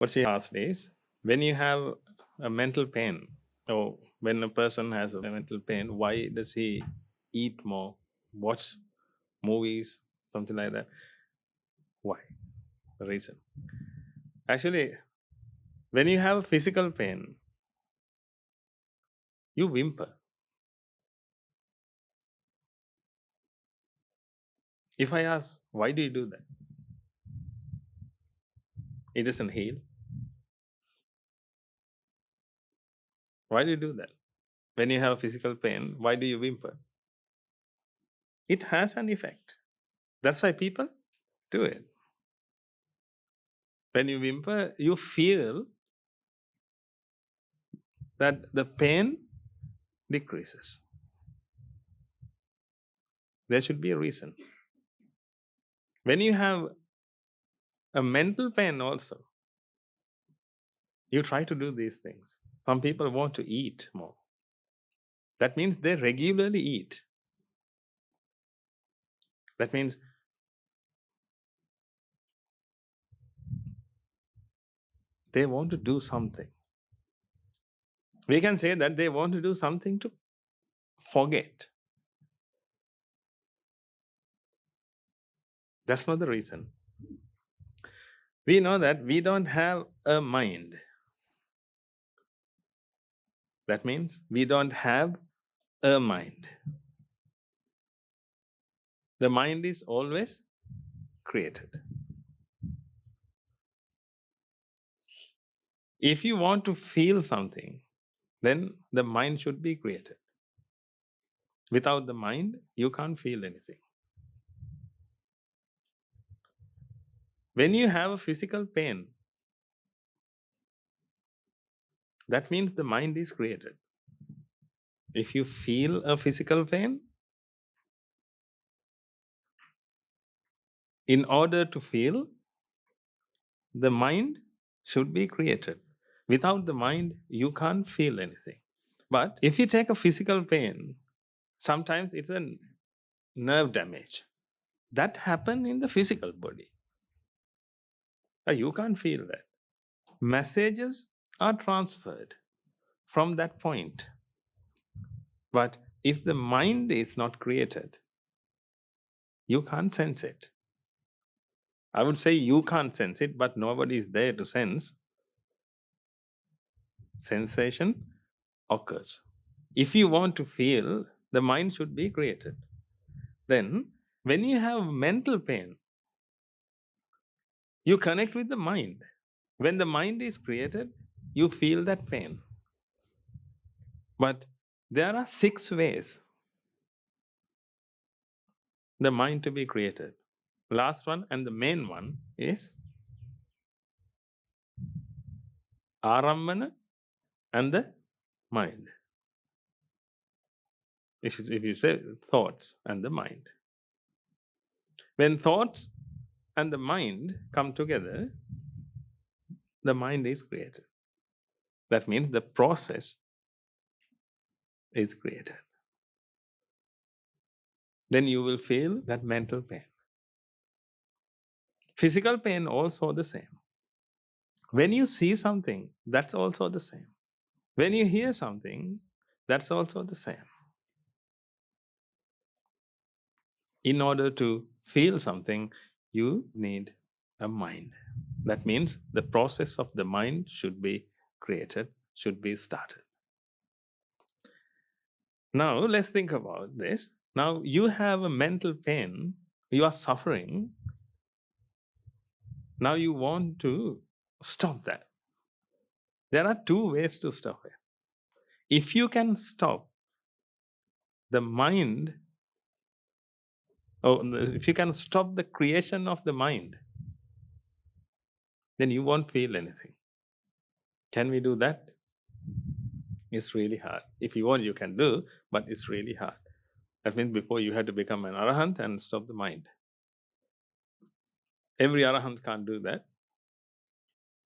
What she asked is, when you have a mental pain, or when a person has a mental pain, why does he eat more, watch movies, something like that? Why? The reason. Actually, when you have physical pain, you whimper. If I ask, why do you do that? It doesn't heal. Why do you do that? When you have physical pain, why do you whimper? It has an effect. That's why people do it. When you whimper, you feel that the pain decreases. There should be a reason. When you have a mental pain also, you try to do these things. Some people want to eat more. That means they regularly eat. That means they want to do something. We can say that they want to do something to forget. That's not the reason. We know that we don't have a mind. That means we don't have a mind. The mind is always created. If you want to feel something, then the mind should be created. Without the mind, you can't feel anything. When you have a physical pain, that means the mind is created. If you feel a physical pain, in order to feel, the mind should be created. Without the mind, you can't feel anything. But if you take a physical pain, sometimes it's a nerve damage. That happens in the physical body. You can't feel that. Messages are transferred from that point. But if the mind is not created, you can't sense it. I would say you can't sense it, but nobody is there to sense. Sensation occurs. If you want to feel, the mind should be created. Then, when you have mental pain, you connect with the mind. When the mind is created, you feel that pain. But there are 6 ways the mind to be created. Last one and the main one is Arammana and the mind. If you say thoughts and the mind. When thoughts and the mind come together, the mind is created. That means the process is created. Then you will feel that mental pain. Physical pain also the same. When you see something, that's also the same. When you hear something, that's also the same. In order to feel something, you need a mind. That means the process of the mind should be created, should be started. Now, let's think about this. Now, you have a mental pain, you are suffering. Now, you want to stop that. There are 2 ways to stop it. If you can stop the mind, or if you can stop the creation of the mind, then you won't feel anything. Can we do that? It's really hard. If you want, you can do, but it's really hard. That means before you had to become an arahant and stop the mind. Every arahant can't do that.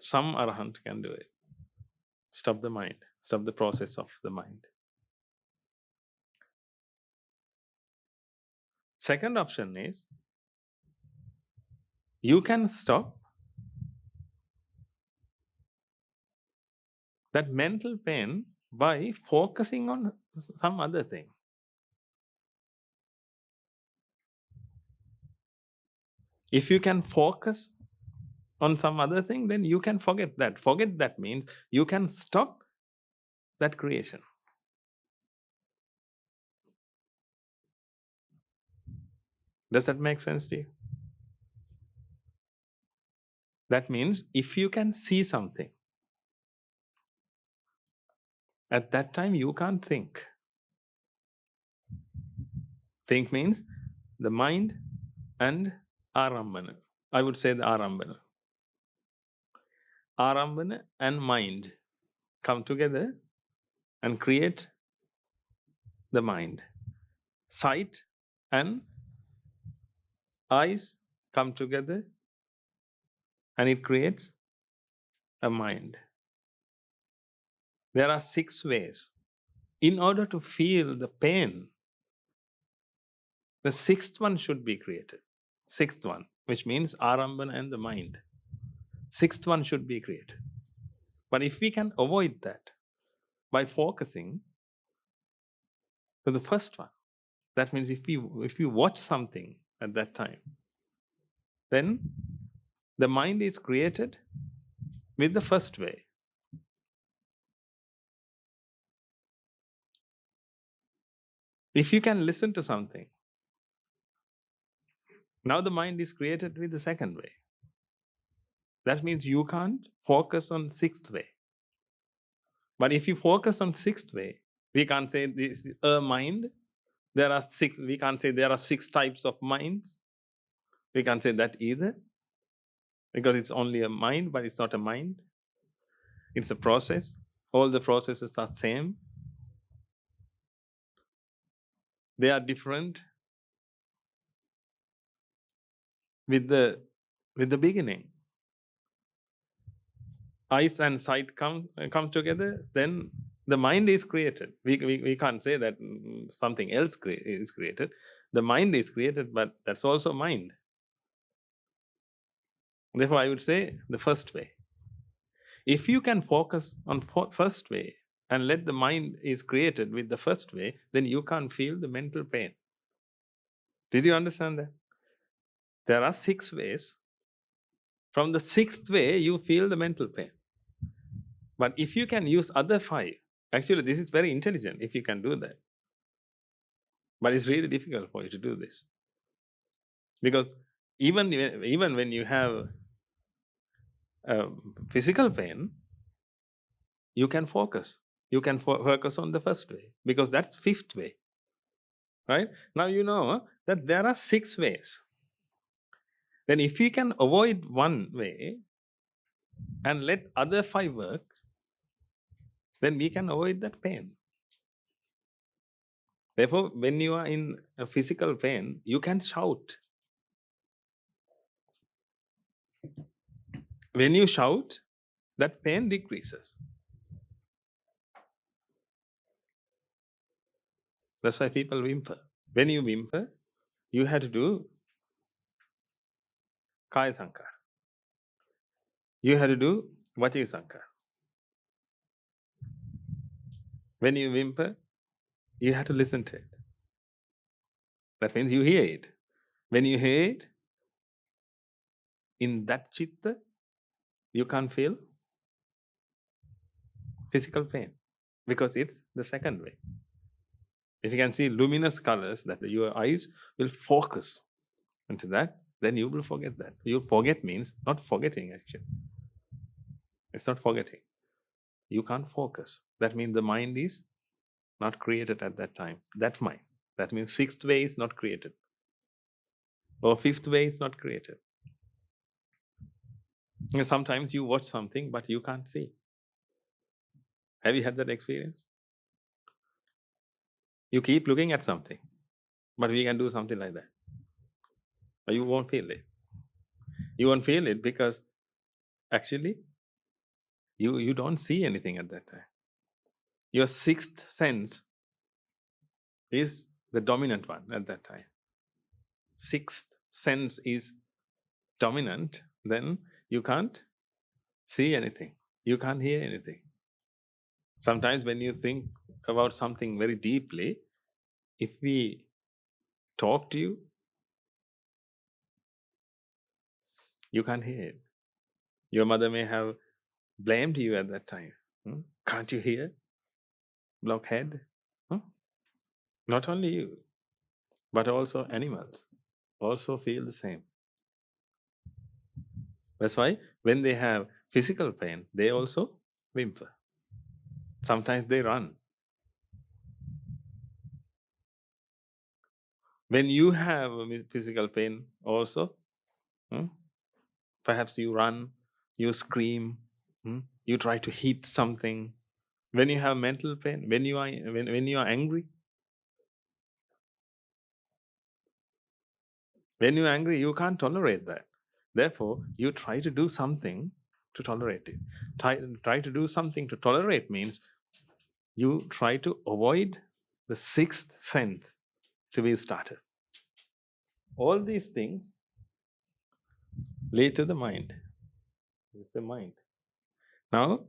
Some arahant can do it. Stop the mind, stop the process of the mind. Second option is you can stop that mental pain by focusing on some other thing. If you can focus on some other thing, then you can forget that. Forget that means you can stop that creation. Does that make sense to you? That means if you can see something, at that time you can't think. Think means the mind and arambana. I would say the arambana. Arambana and mind come together and create the mind. Sight and eyes come together and it creates a mind. There are 6 ways. In order to feel the pain, the 6th one should be created. 6th one, which means arambana and the mind. 6th one should be created. But if we can avoid that by focusing to the first one, that means if we watch something at that time, then the mind is created with the first way. If you can listen to something, now the mind is created with the second way. That means you can't focus on 6th way. But if you focus on 6th way, we can't say this is a mind. There are 6, we can't say there are 6 types of minds. We can't say that either, because it's only a mind, but it's not a mind. It's a process. All the processes are same. They are different with the beginning. Eyes and sight come together, then the mind is created. We can't say that something else is created. The mind is created, but that's also mind. Therefore, I would say the first way. If you can focus on first way and let the mind is created with the first way, then you can't feel the mental pain. Did you understand that? There are 6 ways. From the 6th way, you feel the mental pain. But if you can use other 5, actually this is very intelligent if you can do that. But it's really difficult for you to do this. Because even when you have physical pain, you can focus. You can focus on the first way, because that's 5th way. Right? Now you know that there are 6 ways. Then if you can avoid one way and let other 5 work, then we can avoid that pain. Therefore, when you are in a physical pain, you can shout. When you shout, that pain decreases. That's why people whimper. When you whimper, you have to do Kaya Sankar. You have to do Vachi Sankar. When you whimper, you have to listen to it. That means you hear it. When you hear it, in that chitta, you can't feel physical pain, because it's the second way. If you can see luminous colors, that your eyes will focus into that, then you will forget that. You forget means not forgetting, actually. It's not forgetting. You can't focus. That means the mind is not created at that time. That mind. That means 6th way is not created. Or 5th way is not created. Sometimes you watch something, but you can't see. Have you had that experience? You keep looking at something, but we can do something like that. But you won't feel it. You won't feel it because actually you don't see anything at that time. Your 6th sense is the dominant one at that time. 6th sense is dominant, then you can't see anything. You can't hear anything. Sometimes when you think about something very deeply, if we talk to you, you can't hear it. Your mother may have blamed you at that time. Can't you hear? Blockhead. Not only you, but also animals also feel the same. That's why when they have physical pain, they also whimper. Sometimes they run. When you have physical pain also, perhaps you run, you scream, you try to hit something. When you have mental pain, when you are angry, you can't tolerate that. Therefore, you try to do something to tolerate it. Try to do something to tolerate means you try to avoid the sixth sense to be started. All these things lead to the mind. It's the mind. Now,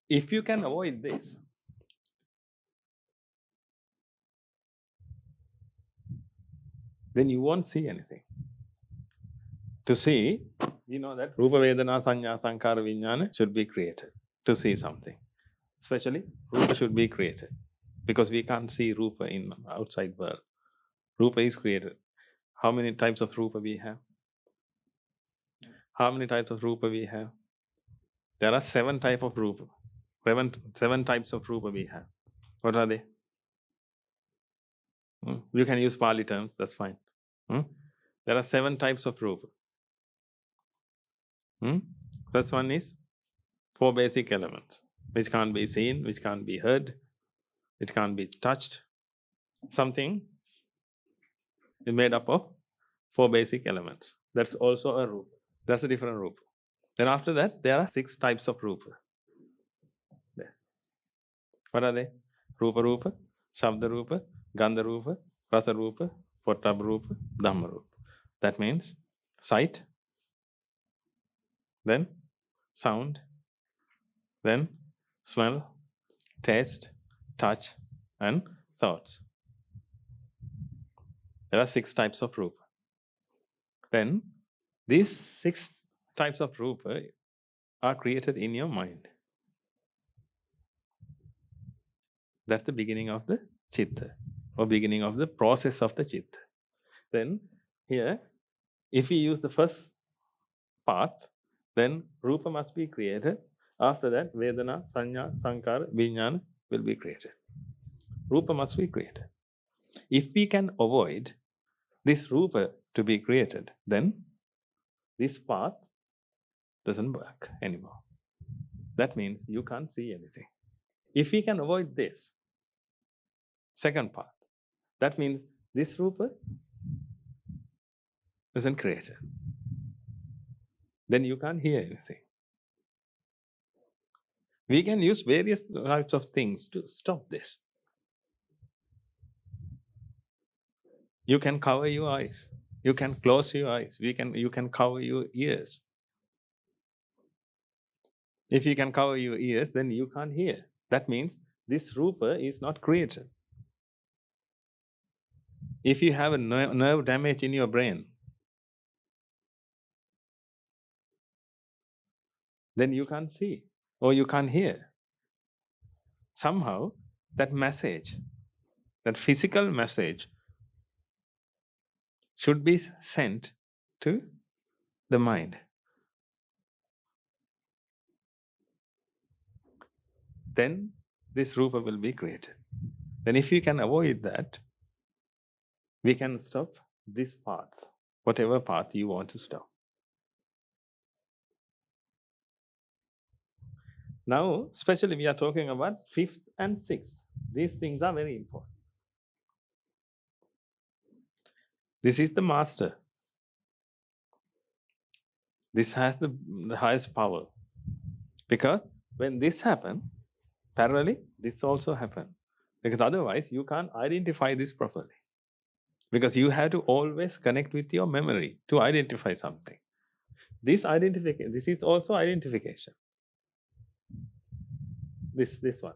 if you can avoid this, then you won't see anything. To see, you know that Rupa Vedana Sanya Sankara Vijnana should be created to see something. Especially, Rupa should be created because we can't see Rupa in outside world. Rupa is created. How many types of Rupa we have? How many types of Rupa we have? There are 7 types of Rupa. 7 types of Rupa we have. What are they? You can use Pali terms, that's fine. There are 7 types of Rupa. First one is 4 basic elements, which can't be seen, which can't be heard, it can't be touched. Something is made up of 4 basic elements. That's also a Rupa. That's a different Rupa. Then after that, there are 6 types of Rupa. There. What are they? Rupa Rupa, Shabda Rupa, Gandha Rupa, Rasa Rupa, Pottabha Rupa, Dhamma Rupa. That means sight, then sound, then smell, taste, touch, and thoughts. There are 6 types of Rupa. Then these 6 types of Rupa are created in your mind. That's the beginning of the Chitta, or beginning of the process of the Chitta. Then here, if we use the first path, then Rupa must be created. After that, Vedana, Sanya, Sankara, Vijnana will be created. Rupa must be created. If we can avoid this Rupa to be created, then this path doesn't work anymore. That means you can't see anything. If we can avoid this second path, that means this Rupa isn't created. Then you can't hear anything. We can use various types of things to stop this. You can cover your eyes. You can close your eyes. You can cover your ears. If you can cover your ears, then you can't hear. That means this Rupa is not created. If you have a nerve damage in your brain, then you can't see or you can't hear. Somehow, that message, that physical message, should be sent to the mind. Then this Rupa will be created. Then if you can avoid that, we can stop this path, whatever path you want to stop. Now, especially we are talking about 5th and 6th. These things are very important. This is the master. This has the highest power. Because when this happens, parallelly, this also happens. Because otherwise, you can't identify this properly. Because you have to always connect with your memory to identify something. This is also identification. This one.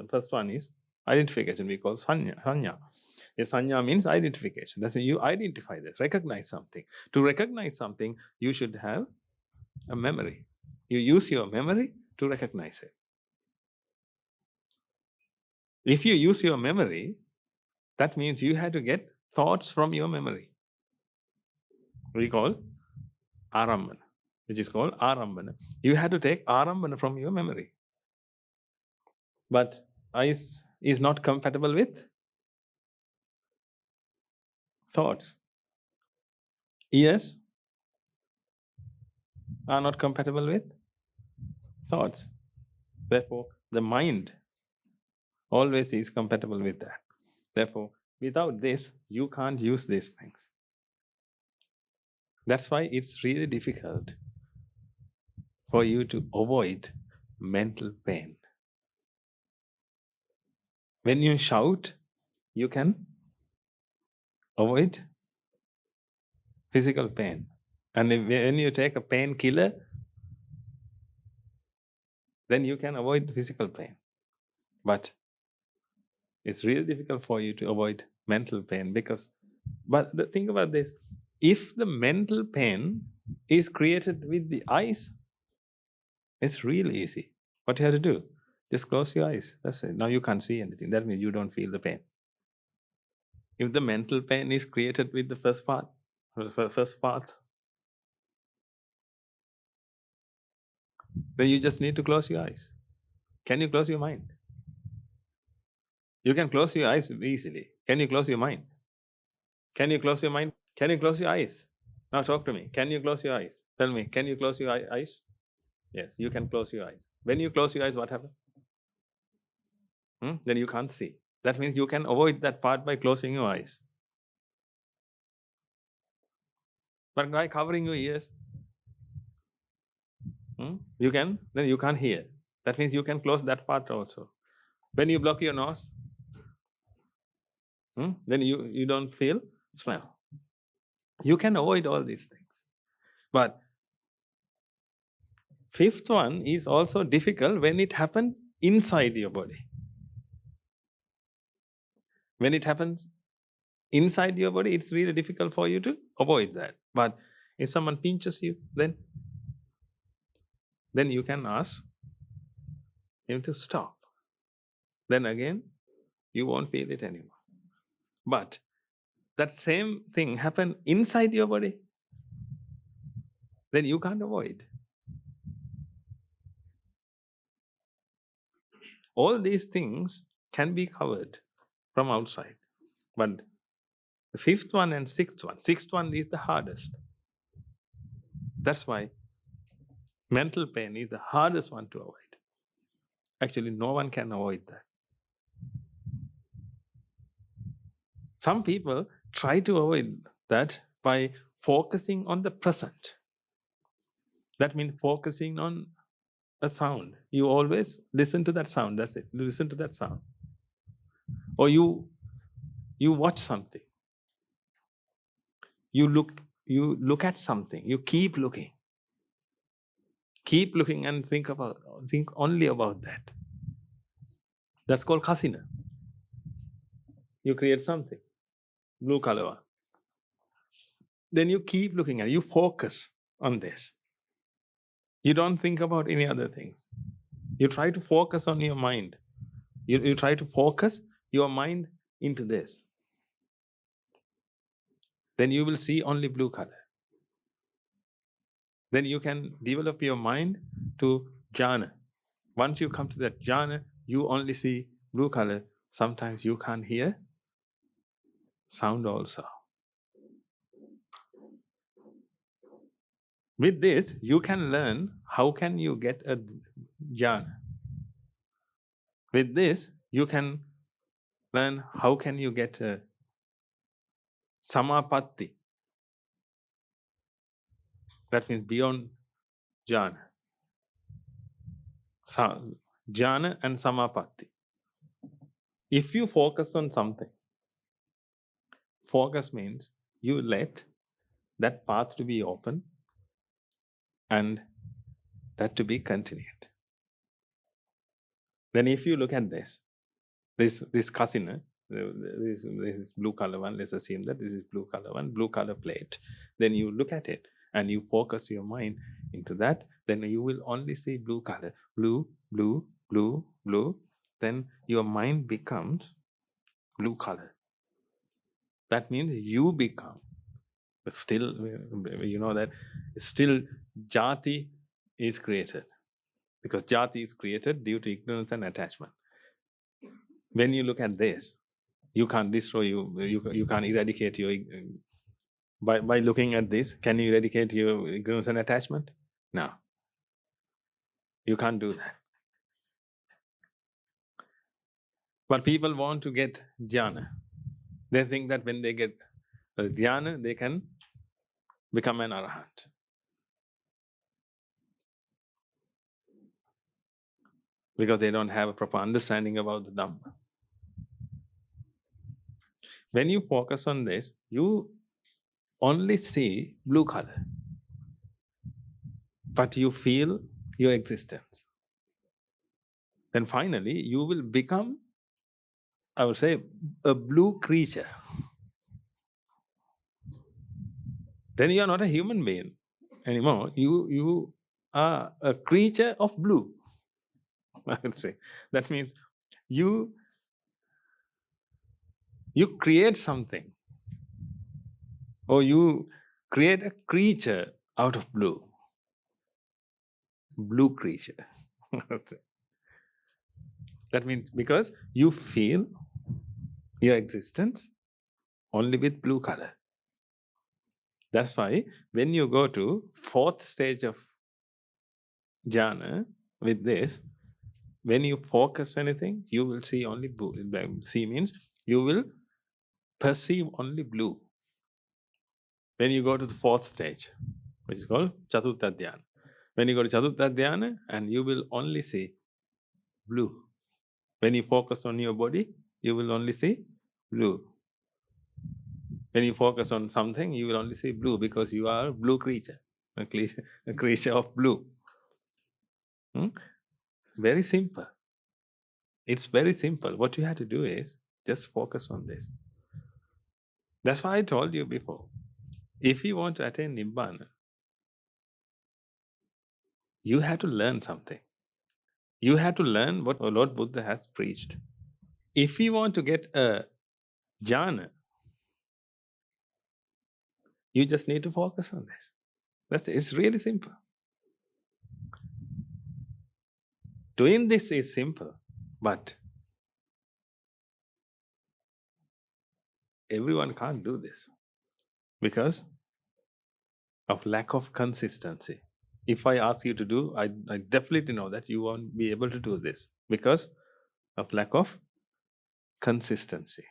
First one is identification. We call sanya. A sanya means identification. That's you identify this, recognize something. To recognize something, you should have a memory. You use your memory to recognize it. If you use your memory, that means you have to get thoughts from your memory. We call arambana, which is called arambana. You have to take arambana from your memory. But eyes is not compatible with thoughts. Ears are not compatible with thoughts. Therefore, the mind always is compatible with that. Therefore, without this, you can't use these things. That's why it's really difficult for you to avoid mental pain. When you shout, you can avoid physical pain. And when you take a painkiller, then you can avoid physical pain. But it's really difficult for you to avoid mental pain think about this. If the mental pain is created with the eyes, it's really easy. What you have to do? Just close your eyes. That's it. Now you can't see anything. That means you don't feel the pain. If the mental pain is created with the first path, then you just need to close your eyes. Can you close your mind? You can close your eyes easily. Can you close your mind? Can you close your mind? Can you close your eyes? Now talk to me. Can you close your eyes? Tell me, can you close your eyes? Yes, you can close your eyes. When you close your eyes, what happens? Then you can't see. That means you can avoid that part by closing your eyes. But by covering your ears, then you can't hear. That means you can close that part also. When you block your nose, then you don't feel smell. You can avoid all these things. But fifth one is also difficult when it happens inside your body. When it happens inside your body, it's really difficult for you to avoid that. But if someone pinches you, then you can ask him to stop. Then again, you won't feel it anymore. But that same thing happen inside your body, then you can't avoid. All these things can be covered from outside. But the fifth one and sixth one is the hardest. That's why mental pain is the hardest one to avoid. Actually, no one can avoid that. Some people try to avoid that by focusing on the present. That means focusing on a sound. You always listen to that sound. That's it. You listen to that sound. Or you watch something. You look at something. You keep looking. Keep looking and think only about that. That's called kasina. You create something, blue color one. Then you keep looking at it. You focus on this. You don't think about any other things. You try to focus on your mind. You try to focus your mind into this. Then you will see only blue color. Then you can develop your mind to jhana. Once you come to that jhana, you only see blue color. Sometimes you can't hear sound also. With this, you can learn how can you get a jhana. With this, you can learn how can you get a samapatti. That means beyond jhana. Jhana and samapatti. If you focus on something, focus means you let that path to be open and that to be continued. Then if you look at this casino, this blue color one, let's assume that this is blue color one, blue color plate. Then you look at it and you focus your mind into that, then you will only see blue color, blue, blue, blue, blue. Then your mind becomes blue color. That means you become, but still, you know that still jati is created, because jati is created due to ignorance and attachment. When you look at this, you can't destroy you can't eradicate your by looking at this. Can you eradicate your ignorance and attachment? No, you can't do that. But people want to get jhana. They think that when they get jhana, they can become an arahant. Because they don't have a proper understanding about the Dhamma. When you focus on this, you only see blue color, but you feel your existence. Then finally, you will become, I would say, a blue creature. Then you are not a human being anymore. You are a creature of blue, I would say. That means you create something, or you create a creature out of blue. Blue creature. That means because you feel your existence only with blue color. That's why when you go to fourth stage of jhana with this, when you focus anything, you will see only blue. See means you will perceive only blue. When you go to the fourth stage, which is called Chaturtha Dhyana. When you go to Chaturtha Dhyana, and you will only see blue. When you focus on your body, you will only see blue. When you focus on something, you will only see blue, because you are a blue creature, a creature of blue. Very simple. It's very simple. What you have to do is just focus on this. That's why I told you before. If you want to attain Nibbana, you have to learn something. You have to learn what Lord Buddha has preached. If you want to get a jhana, you just need to focus on this. That's it. It's really simple. Doing this is simple, but everyone can't do this because of lack of consistency. If I ask you to do, I definitely know that you won't be able to do this because of lack of consistency.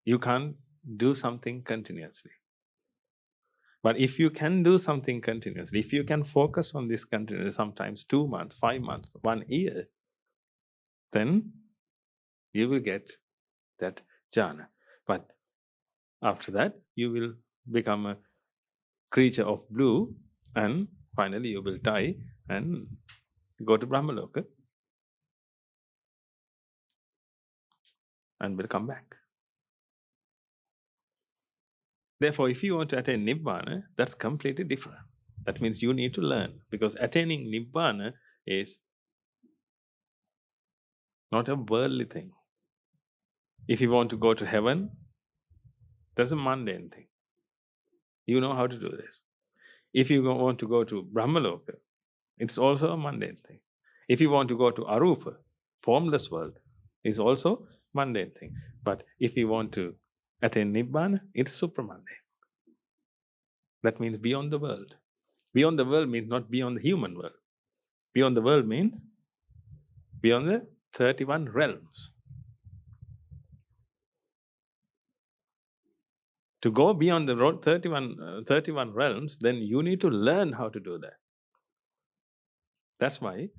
You can't do something continuously. But if you can do something continuously, if you can focus on this continuously, sometimes 2 months, 5 months, 1 year, then you will get that jhana. But after that, you will become a creature of blue, and finally you will die and go to Brahmaloka and will come back. Therefore, if you want to attain Nibbana, that's completely different. That means you need to learn, because attaining Nibbana is not a worldly thing. If you want to go to heaven, that's a mundane thing. You know how to do this. If you want to go to Brahmaloka, it's also a mundane thing. If you want to go to Arupa, formless world, is also mundane thing. But if you want to attain Nibbana, it's supramundane. That means beyond the world. Beyond the world means not beyond the human world. Beyond the world means beyond the 31 realms. To go beyond the 31 realms, then you need to learn how to do that. That's why,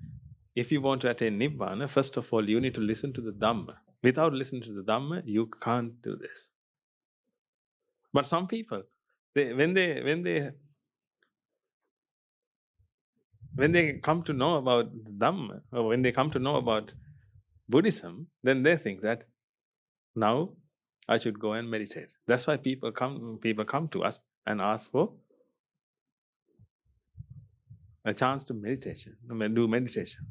if you want to attain Nibbana, first of all, you need to listen to the Dhamma. Without listening to the Dhamma, you can't do this. But some people, when they come to know about the Dhamma, or when they come to know about Buddhism, then they think that now I should go and meditate. That's why people come to us and ask for a chance to do meditation.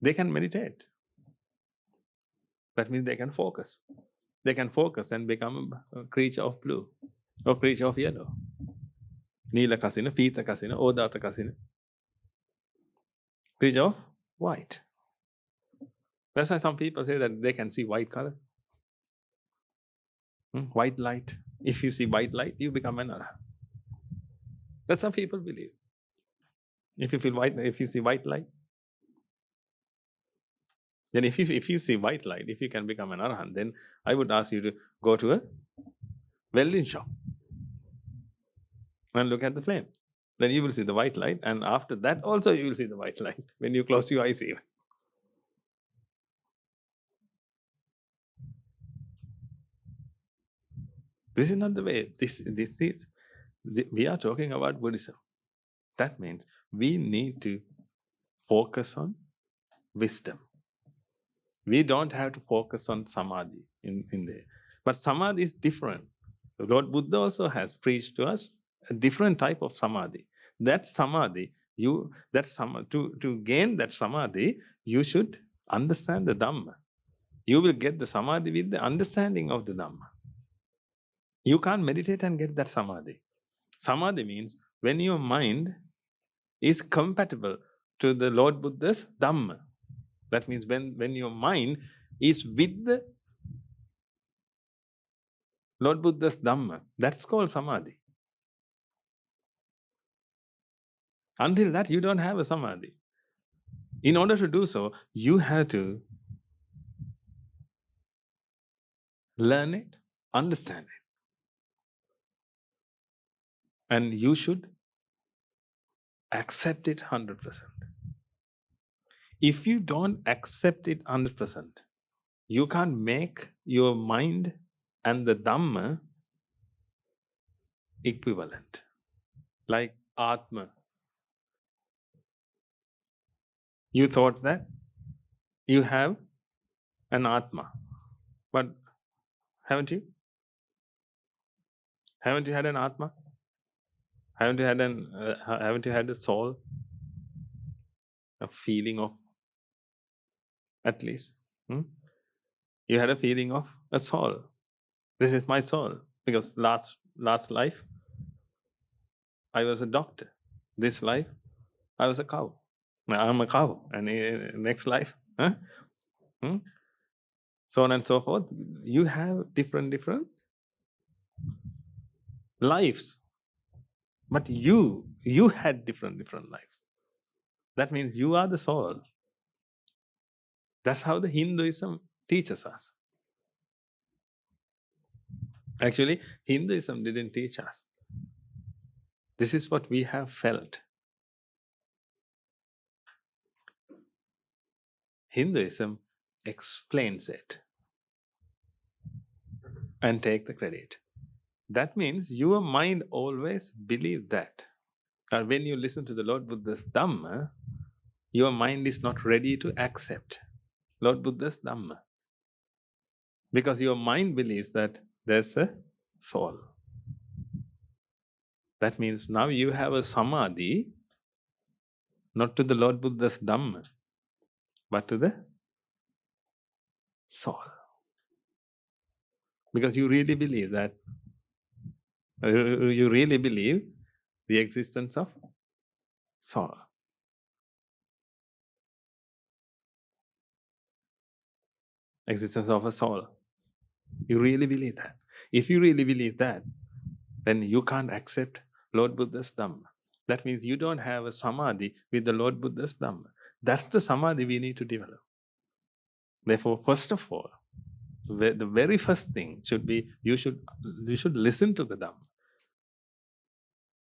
They can meditate. That means they can focus. They can focus and become a creature of blue or creature of yellow. Nila kasina, Pita kasina, Odata kasina. Creature of white. That's why some people say that they can see white color. White light. If you see white light, you become an arhat. That's how people believe. If you see white light, then if you see white light, if you can become an arhat, then I would ask you to go to a welding shop and look at the flame. Then you will see the white light, and after that also you will see the white light when you close your eyes even. This is not the way. We are talking about Buddhism. That means we need to focus on wisdom. We don't have to focus on Samadhi in there. But Samadhi is different. Lord Buddha also has preached to us a different type of Samadhi. That Samadhi, to gain that Samadhi, you should understand the Dhamma. You will get the Samadhi with the understanding of the Dhamma. You can't meditate and get that Samadhi. Samadhi means when your mind is compatible to the Lord Buddha's Dhamma. That means when your mind is with the Lord Buddha's Dhamma, that's called Samadhi. Until that, you don't have a Samadhi. In order to do so, you have to learn it, understand it. And you should accept it 100%. If you don't accept it 100%, you can't make your mind and the Dhamma equivalent. Like Atma. You thought that you have an Atma, but haven't you? Haven't you had an Atma? Haven't you had a soul? A feeling of, at least. You had a feeling of a soul. This is my soul. Because last life, I was a doctor. This life, I was a cow. I'm a cow. And next life, so on and so forth. You have different lives. But you had different lives. That means you are the soul. That's how the Hinduism teaches us. Actually, Hinduism didn't teach us. This is what we have felt. Hinduism explains it and take the credit. That means your mind always believed that. And when you listen to the Lord Buddha's Dhamma, your mind is not ready to accept Lord Buddha's Dhamma. Because your mind believes that there's a soul. That means now you have a Samadhi, not to the Lord Buddha's Dhamma, but to the soul. Because you really believe that, you really believe the existence of soul. Existence of a soul. You really believe that. If you really believe that, then you can't accept Lord Buddha's Dhamma. That means you don't have a Samadhi with the Lord Buddha's Dhamma. That's the Samadhi we need to develop. Therefore, first of all, the very first thing should be you should listen to the Dhamma.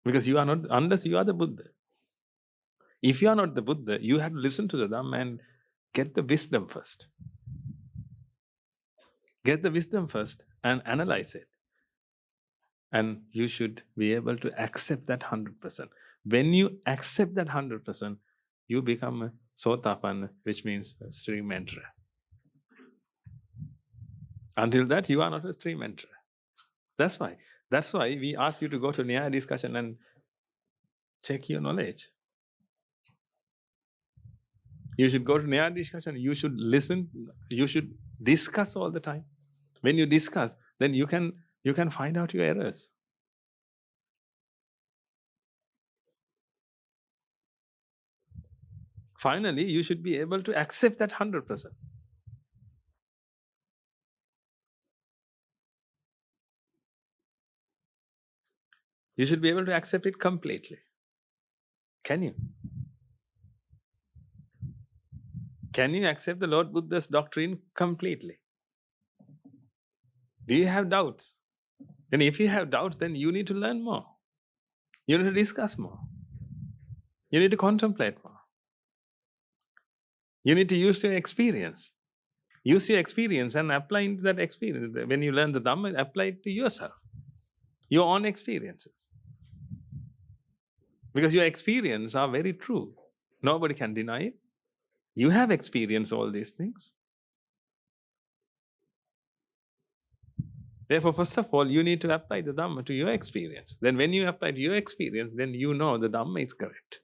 Because you are not, unless you are the Buddha. If you are not the Buddha, you have to listen to the Dhamma and get the wisdom first. Get the wisdom first and analyze it. And you should be able to accept that 100%. When you accept that 100%, you become a Sotapanna, which means a stream enterer. Until that, you are not a stream enterer. That's why we ask you to go to Nyaya discussion and check your knowledge. You should go to Nyaya discussion. You should listen. You should discuss all the time. When you discuss, then you can find out your errors. Finally, you should be able to accept that 100%. You should be able to accept it completely. Can you? Can you accept the Lord Buddha's doctrine completely? Do you have doubts? And if you have doubts, then you need to learn more. You need to discuss more. You need to contemplate more. You need to use your experience. Use your experience and apply that experience. When you learn the Dhamma, apply it to yourself, your own experiences. Because your experiences are very true. Nobody can deny it. You have experienced all these things. Therefore, first of all, you need to apply the Dhamma to your experience. Then when you apply to your experience, then you know the Dhamma is correct.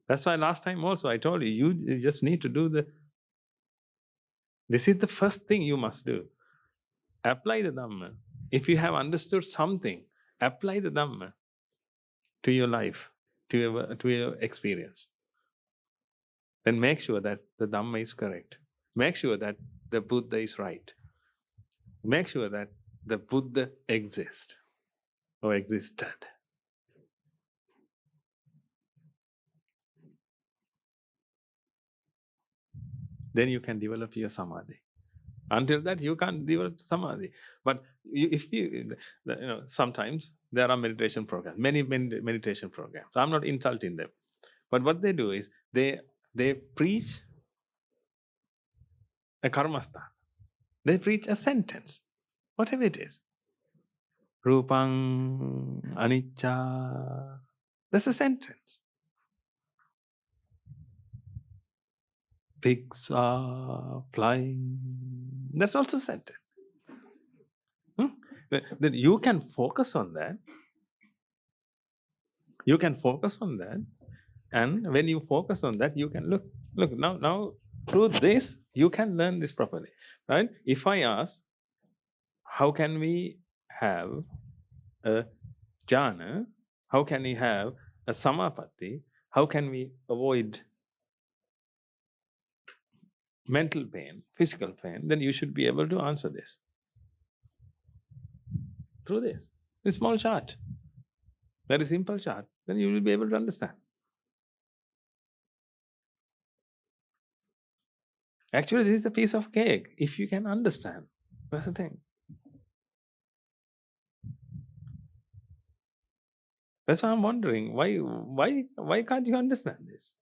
That's why last time also I told you, you just need to do this is the first thing you must do. Apply the Dhamma. If you have understood something, apply the Dhamma to your life, to your experience. Then make sure that the Dhamma is correct. Make sure that the Buddha is right. Make sure that the Buddha exists or existed. Then you can develop your Samadhi. Until that, you can't develop Samadhi. But if you sometimes there are meditation programs, many meditation programs. I'm not insulting them. But what they do is they preach a karmasthana. They preach a sentence, whatever it is. Rupang anicca. That's a sentence. Pigs are flying. That's also a sentence. Then you can focus on that. You can focus on that. And when you focus on that, you can look now through this, you can learn this properly. Right? If I ask, how can we have a jhana? How can we have a samapatti? How can we avoid mental pain, physical pain? Then you should be able to answer this through this small chart. Very simple chart. Then you will be able to understand. Actually, this is a piece of cake. If you can understand, that's the thing. That's why I'm wondering why can't you understand this?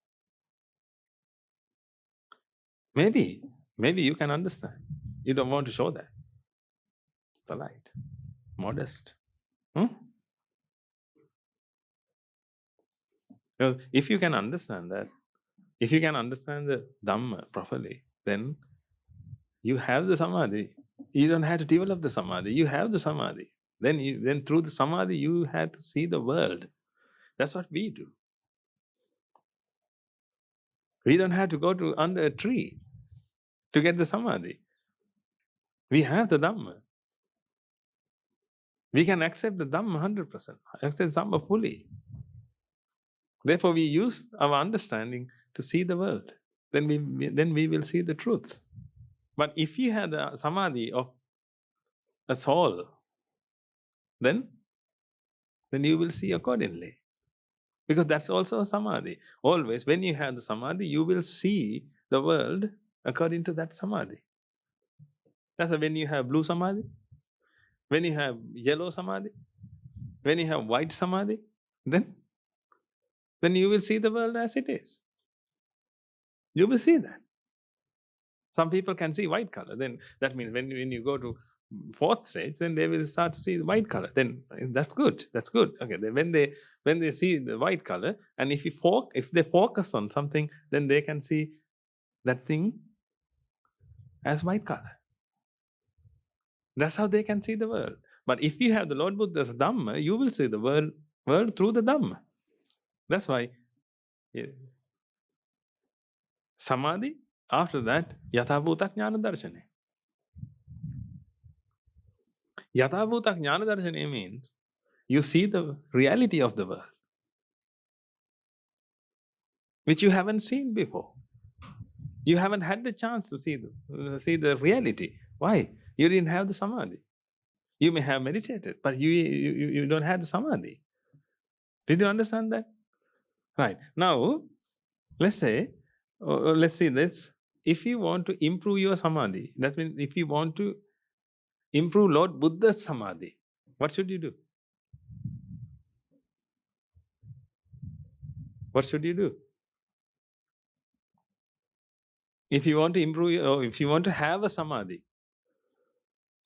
Maybe you can understand. You don't want to show that. Polite, modest. Because if you can understand that, if you can understand the Dhamma properly, then you have the Samadhi. You don't have to develop the Samadhi. You have the Samadhi. Then through the Samadhi, you have to see the world. That's what we do. We don't have to go to under a tree to get the Samadhi. We have the Dhamma. We can accept the Dhamma 100%, accept Dhamma fully. Therefore, we use our understanding to see the world. Then we will see the truth. But if you have the Samadhi of a soul, then you will see accordingly. Because that's also a Samadhi. Always, when you have the Samadhi, you will see the world according to that Samadhi. That's why when you have blue Samadhi, when you have yellow Samadhi, when you have white Samadhi, then you will see the world as it is. You will see that. Some people can see white color. Then that means when you go to fourth stage, then they will start to see the white color. Then that's good. That's good. Okay. Then when they see the white color, and if they focus on something, then they can see that thing as white color. That's how they can see the world. But if you have the Lord Buddha's Dhamma, you will see the world through the Dhamma. That's why Samadhi, after that, Yathabhuta Jnana Darshane. Yathabhuta Jnana Darshane means you see the reality of the world, which you haven't seen before. You haven't had the chance to see the reality. Why? You didn't have the Samadhi. You may have meditated, but you don't have the Samadhi. Did you understand that? Right. Now, let's say, let's see this. If you want to improve your Samadhi, that means if you want to improve Lord Buddha's Samadhi, what should you do? What should you do? If you want to improve, or if you want to have a Samadhi,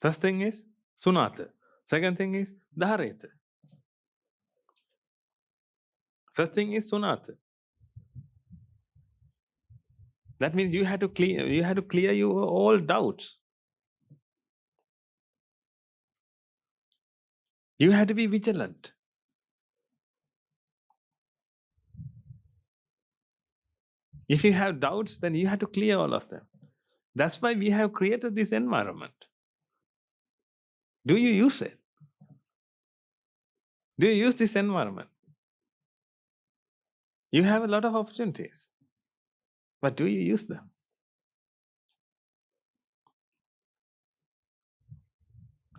first thing is Sunata. Second thing is Dhareta. First thing is Sunata. That means you had to clear your all doubts. You had to be vigilant. If you have doubts, then you have to clear all of them. That's why we have created this environment. Do you use it? Do you use this environment? You have a lot of opportunities, but do you use them?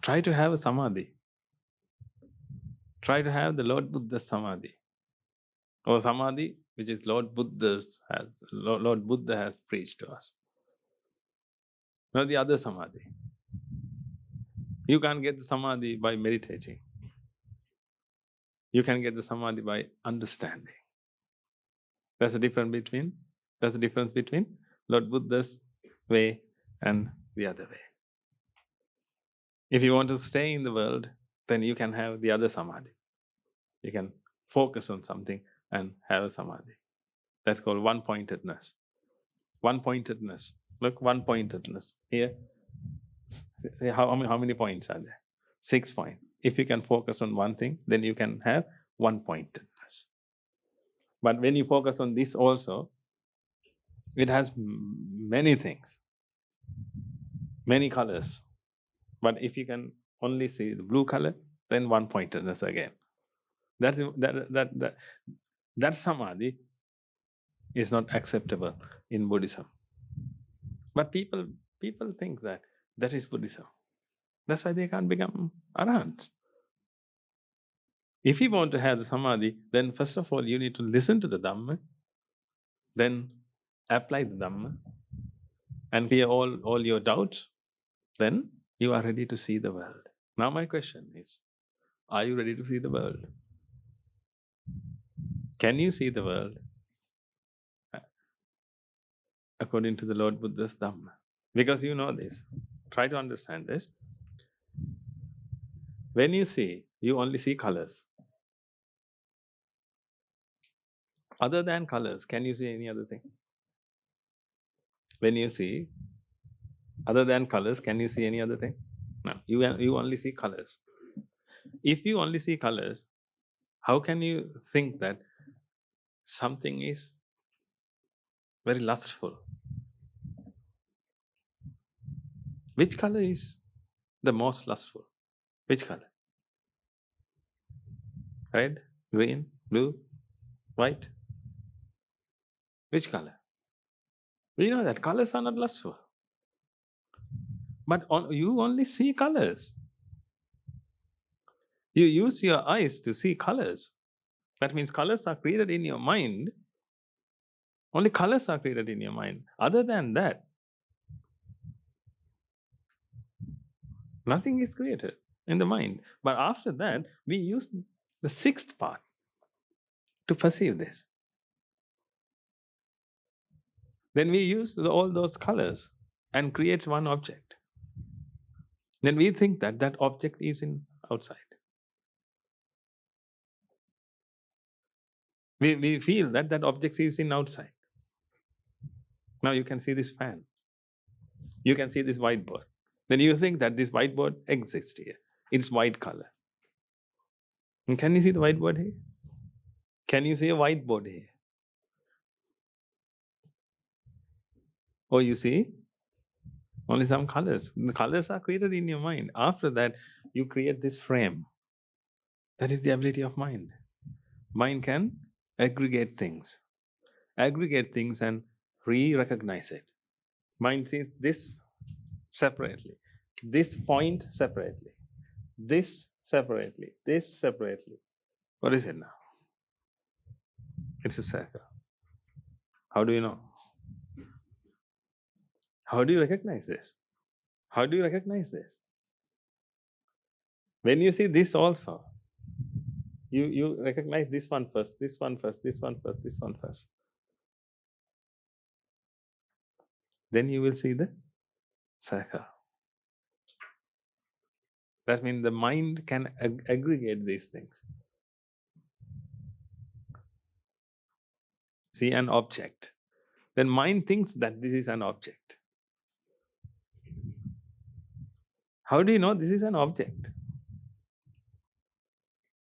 Try to have a Samadhi. Try to have the Lord Buddha's Samadhi. Or Samadhi, which is Lord Buddha has preached to us. Not the other Samadhi. You can't get the Samadhi by meditating. You can get the Samadhi by understanding. That's the difference between Lord Buddha's way and the other way. If you want to stay in the world, then you can have the other Samadhi. You can focus on something and have a Samadhi. That's called one-pointedness. One-pointedness. Look, one-pointedness. Here, how many points are there? 6 points. If you can focus on one thing, then you can have one-pointedness. But when you focus on this also, it has many things, many colors. But if you can only see the blue color, then one-pointedness again. That Samadhi is not acceptable in Buddhism. But people think that is Buddhism. That's why they can't become arahants. If you want to have the Samadhi, then first of all, you need to listen to the Dhamma, then apply the Dhamma, and clear all your doubts, then you are ready to see the world. Now my question is, are you ready to see the world? Can you see the world according to the Lord Buddha's Dhamma? Because you know this. Try to understand this. When you see, you only see colors. Other than colors, can you see any other thing? When you see, other than colors, can you see any other thing? No, you only see colors. If you only see colors, how can you think that something is very lustful? Which color is the most lustful? Which color? Red, green, blue, white? Which color? We know that colors are not lustful. But you only see colors. You use your eyes to see colors. That means colors are created in your mind. Only colors are created in your mind. Other than that, nothing is created in the mind. But after that, we use the sixth part to perceive this. Then we use all those colors and create one object. then we think that that object is in outside. We feel that that object is in outside. Now you can see this fan. You can see this whiteboard. Then you think that this whiteboard exists here. It's white color. And can you see the whiteboard here? Can you see a whiteboard here? Or you see only some colors. The colors are created in your mind. After that, you create this frame. That is the ability of mind. Mind can aggregate things and re-recognize it. Mind sees this separately, this point separately, this separately, this separately. What is it now? It's a circle. How do you know? How do you recognize this? How do you recognize this? When you see this also, you recognize this one first, this one first, this one first, this one first. Then you will see the circle. That means the mind can aggregate these things. See an object. Then mind thinks that this is an object. How do you know this is an object?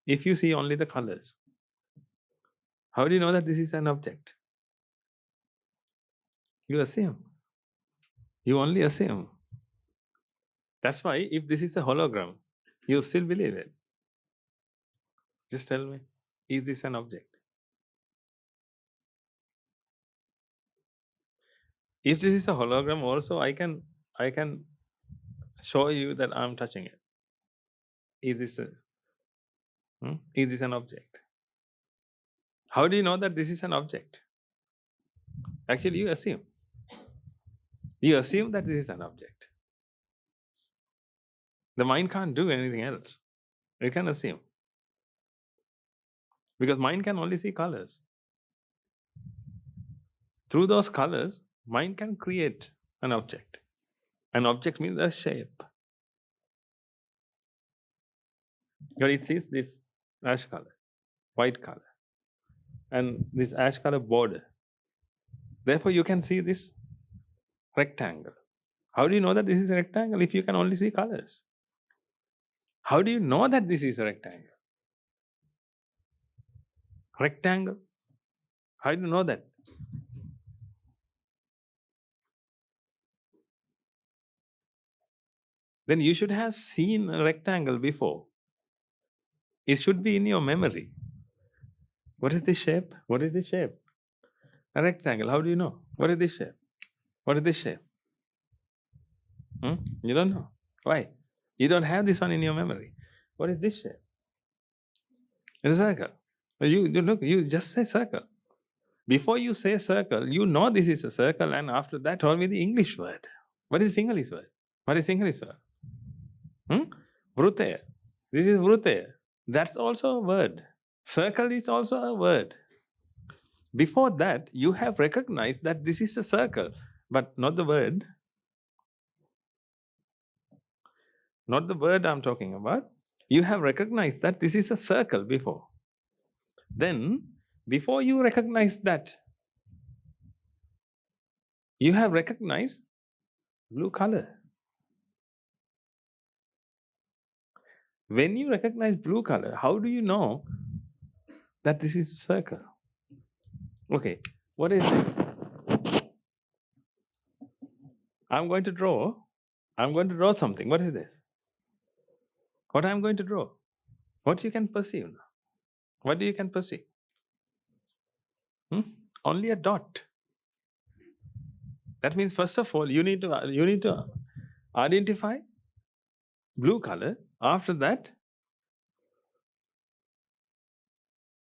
If you see only the colors, how do you know that this is an object? You assume. You only assume. That's why if this is a hologram, you still believe it. Just tell me, is this an object? If this is a hologram also, I can show you that I'm touching it. Is this an object? How do you know that this is an object? Actually, you assume. You assume that this is an object. The mind can't do anything else. It can assume. Because mind can only see colors. Through those colors, mind can create an object. An object means a shape. But it sees this ash color, white color, and this ash color border. Therefore, you can see this rectangle. How do you know that this is a rectangle if you can only see colors? How do you know that this is a rectangle? Rectangle? How do you know that? Then you should have seen a rectangle before. It should be in your memory. What is this shape? What is this shape? A rectangle. How do you know? What is this shape? What is this shape? You don't know. Why? You don't have this one in your memory. What is this shape? It's a circle. You just say circle. Before you say circle, you know this is a circle, and after that, tell me the English word. What is English word? What is English word? Vrute. This is vrute. That's also a word. Circle is also a word. Before that, you have recognized that this is a circle, but not the word. Not the word I'm talking about. You have recognized that this is a circle before. Then, before you recognize that, you have recognized blue color. When you recognize blue color, how do you know that this is a circle? Okay, what is this? I'm going to draw something. What is this? What I'm going to draw? What you can perceive? What do you can perceive? Only a dot. That means first of all, you need to identify blue color. After that,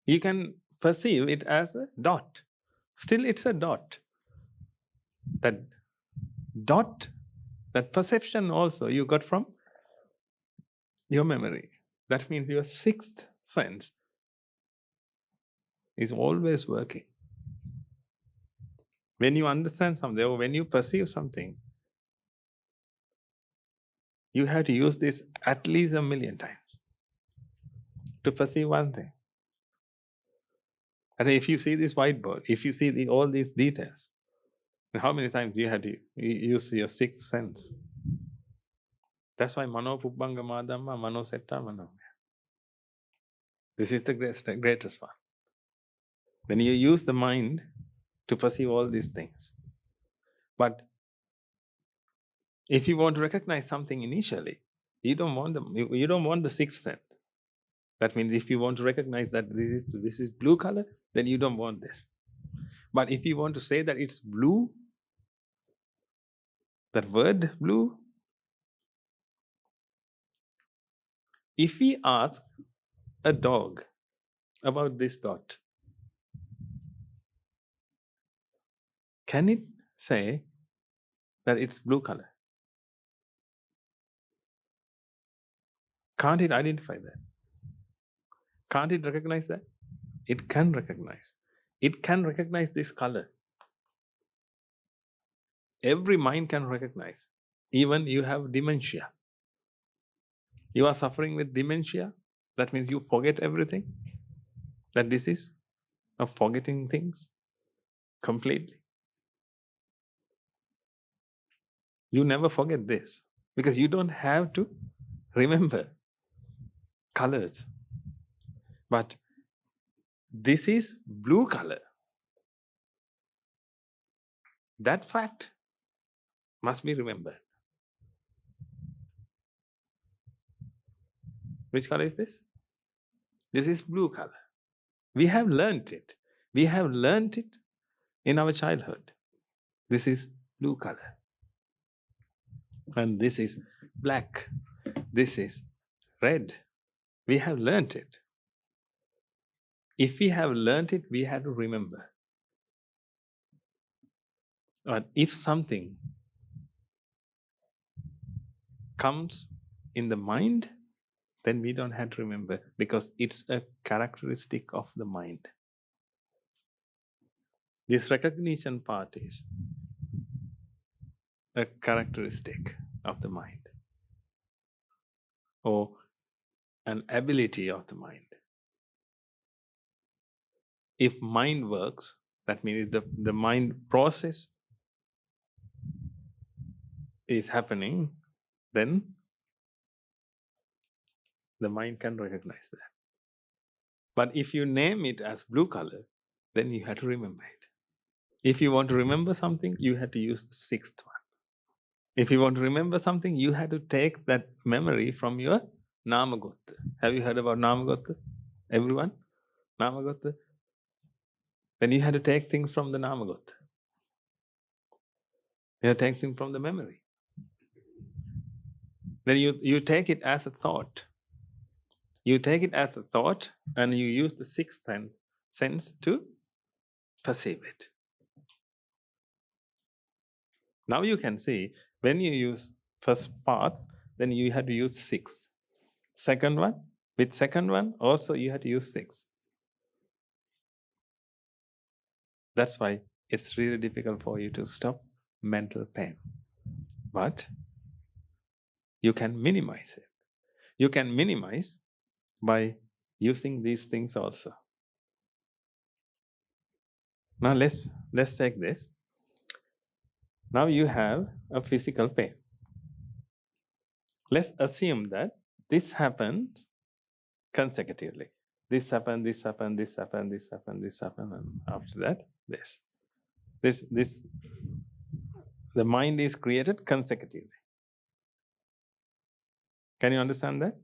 you can perceive it as a dot. Still, it's a dot. That dot, that perception also you got from your memory. That means your sixth sense is always working. When you understand something or when you perceive something, you have to use this at least 1,000,000 times to perceive one thing. And if you see this whiteboard, if you see all these details, how many times do you have to use your sixth sense? That's why mano pubbanga madhamma mano setta mano. This is the greatest one. When you use the mind to perceive all these things. But if you want to recognize something initially, you don't want the sixth sense. That means if you want to recognize that this is blue color, then you don't want this. But if you want to say that it's blue, that word blue, if we ask a dog about this dot, can it say that it's blue color? Can't it identify that? Can't it recognize that? It can recognize. It can recognize this color. Every mind can recognize. Even you have dementia. You are suffering with dementia. That means you forget everything. That disease of forgetting things completely. You never forget this because you don't have to remember colors. But this is blue color. That fact must be remembered. Which color is this? This is blue color. We have learned it. We have learned it in our childhood. This is blue color. And this is black. This is red. We have learned it. If we have learned it, we have to remember. But if something comes in the mind, then we don't have to remember because it's a characteristic of the mind. This recognition part is a characteristic of the mind or an ability of the mind. If mind works, that means the mind process is happening, then the mind can recognize that. But if you name it as blue color, then you have to remember it. If you want to remember something, you have to use the sixth one. If you want to remember something, you have to take that memory from your Namagotta. Have you heard about Namagotta? Everyone? Namagotta? Then you have to take things from the Namagotta. You have to take things from the memory. Then you take it as a thought. You take it as a thought and you use the sixth sense to perceive it. Now you can see when you use first path, then you have to use six. Second one, with second one also you have to use six. That's why it's really difficult for you to stop mental pain. But you can minimize it. You can minimize by using these things also. Now let's take this. Now you have a physical pain. Let's assume that this happened consecutively. This happened, this happened, this happened, this happened, this happened, and after that, this. The mind is created consecutively. Can you understand that?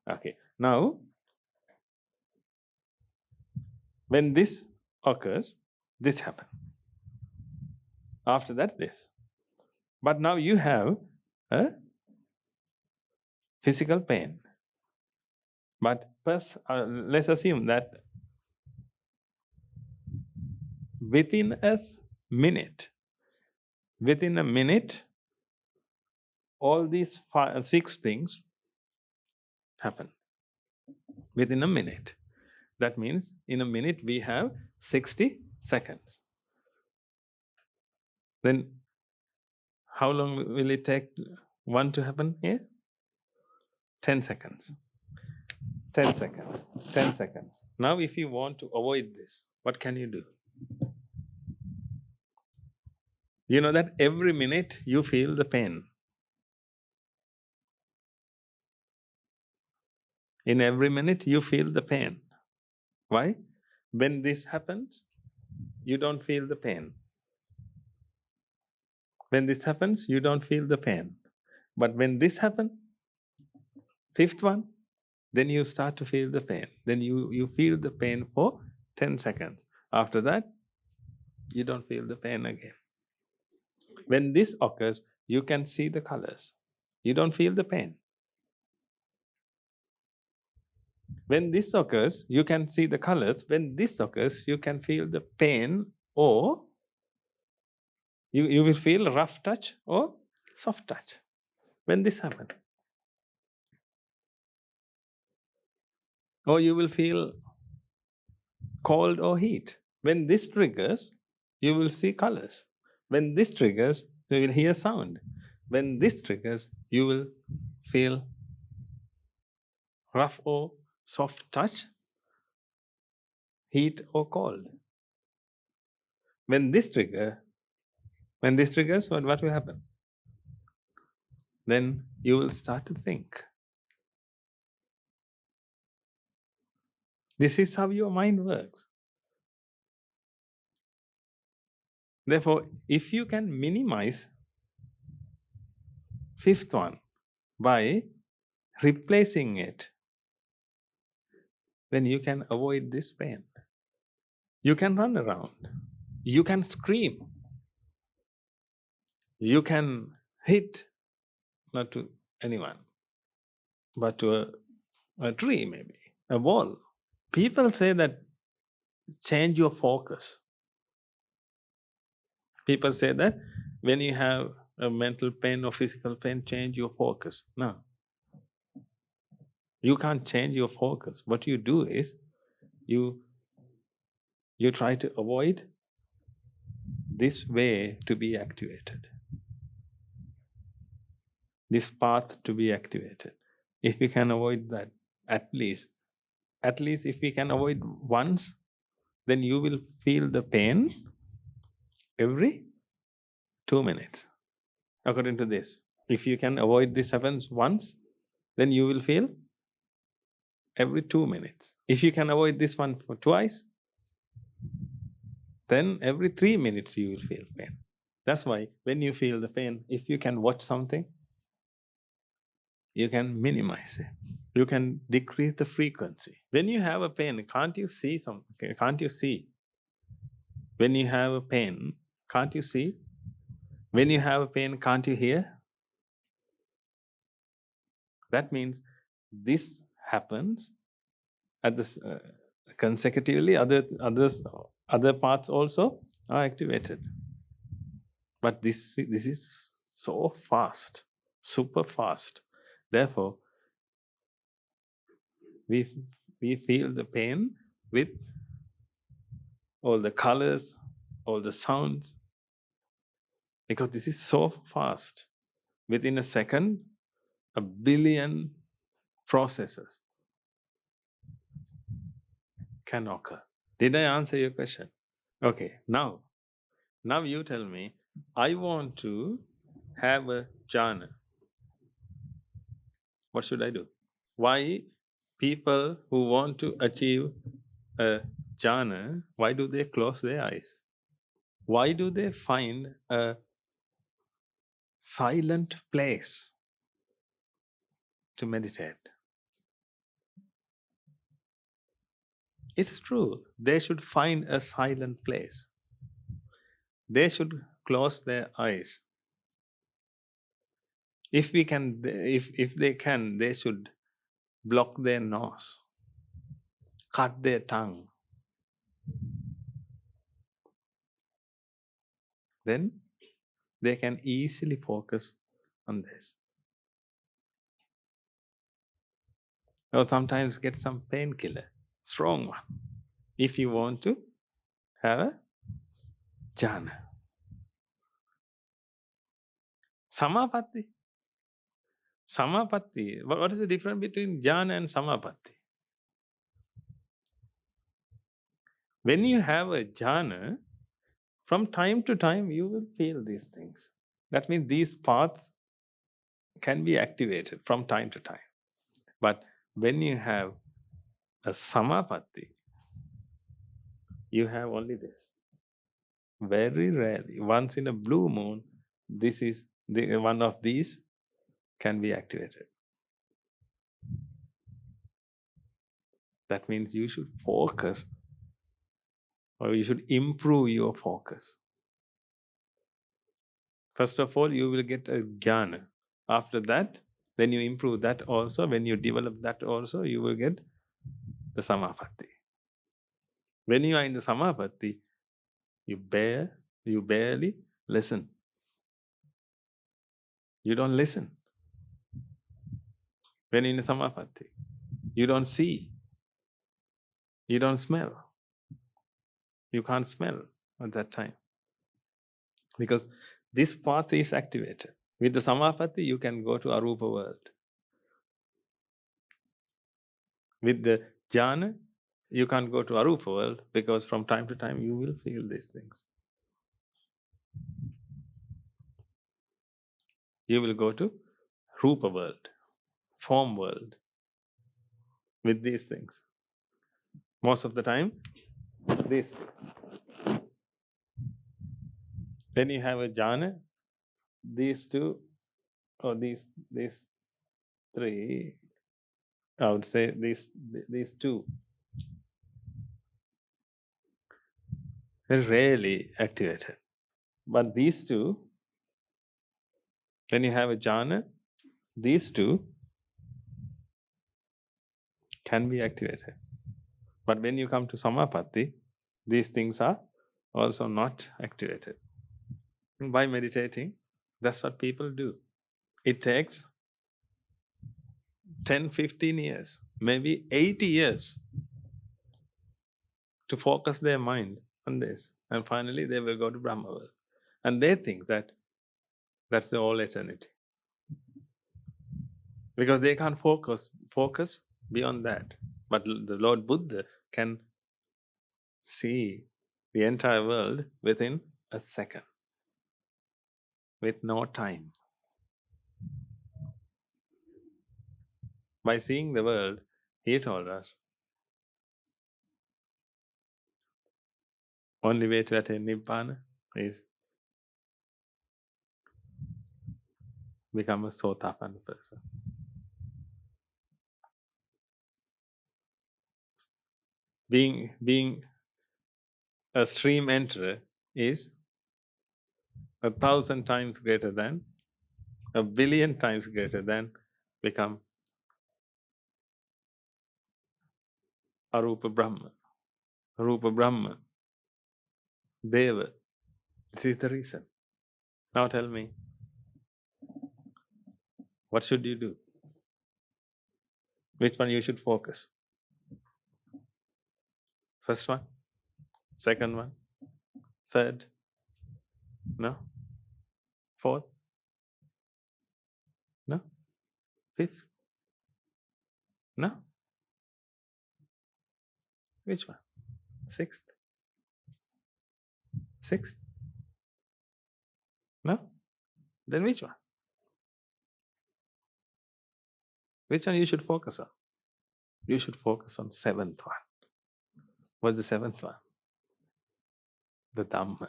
Okay. Now, when this occurs, this happens. After that, this. But now you have a physical pain. But first, let's assume that within a minute, all these six things happen. Within a minute. That means in a minute we have 60 seconds. Then how long will it take one to happen here? 10 seconds. 10 seconds. 10 seconds. Now, if you want to avoid this, what can you do? You know that every minute you feel the pain. In every minute you feel the pain. Why? When this happens, you don't feel the pain. When this happens, you don't feel the pain. But when this happens, fifth one, then you start to feel the pain. Then you feel the pain for 10 seconds. After that, you don't feel the pain again. When this occurs, you can see the colors. You don't feel the pain. When this occurs, you can see the colors. When this occurs, you can feel the pain, or you will feel rough touch or soft touch. When this happens. Or you will feel cold or heat. When this triggers, you will see colors. When this triggers, you will hear sound. When this triggers, you will feel rough or soft touch, heat or cold. When this triggers, what will happen? Then you will start to think. This is how your mind works. Therefore, if you can minimize fifth one by replacing it, then you can avoid this pain. You can run around. You can scream. You can hit, not to anyone, but to a tree, maybe, a wall. People say that change your focus. People say that when you have a mental pain or physical pain, change your focus. No. You can't change your focus. What you do is you try to avoid this way to be activated, this path to be activated. If we can avoid that, at least if we can avoid once, then you will feel the pain every 2 minutes. According to this, if you can avoid this happens once, then you will feel every 2 minutes. If you can avoid this one for twice, then every 3 minutes you will feel pain. That's why when you feel the pain, if you can watch something, you can minimize it. You can decrease the frequency. When you have a pain, can't you see something? Can't you see? When you have a pain, can't you see? When you have a pain, can't you hear? That means this happens at this consecutively. Other parts also are activated. But this is so fast, super fast. Therefore, we feel the pain with all the colors, all the sounds, because this is so fast. Within a second, 1 billion processes can occur. Did I answer your question? Okay, now you tell me, I want to have a jhana. What should I do? Why people who want to achieve a jhana, why do they close their eyes? Why do they find a silent place to meditate? It's true. They should find a silent place. They should close their eyes. If they can, they should block their nose, cut their tongue. Then they can easily focus on this. Or sometimes get some painkiller, strong one, if you want to have a jhana. Samapatti. Samapatti. What is the difference between jhana and samapatti? When you have a jhana, from time to time you will feel these things. That means these paths can be activated from time to time. But when you have a samapatti, you have only this. Very rarely, once in a blue moon, this is one of these can be activated. That means you should focus, or you should improve your focus. First of all, you will get a jhana. After that, then you improve that also. When you develop that also, you will get the samapatti. When you are in the samapatti, you barely listen. You don't listen. When in the samapatti, you don't see. You don't smell. You can't smell at that time. Because this path is activated. With the samapatti, you can go to arupa world. With the jhana, you can't go to arupa world because from time to time you will feel these things. You will go to rupa world, form world, with these things. Most of the time, these things. Then you have a jhana, these two, or these three, I would say these two, are rarely activated. But these two, when you have a jhana, these two can be activated. But when you come to samapatti, these things are also not activated. By meditating, that's what people do. It takes 10, 15 years, maybe 80 years to focus their mind on this. And finally, they will go to Brahma world. And they think that that's the all eternity. Because they can't focus beyond that. But the Lord Buddha can see the entire world within a second, with no time. By seeing the world, he told us, only way to attain Nibbana is become a Sotapanna person. Being a stream enterer is 1,000 times greater than, 1,000,000,000 times greater than become Arupa Brahma, Rupa Brahma, Deva. This is the reason. Now tell me, what should you do? Which one you should focus? First one? Second one? Third? No? Fourth? No? Fifth? No? Which one? Sixth? Sixth? No? Then which one? Which one you should focus on? You should focus on seventh one. What's the seventh one? The Dhamma.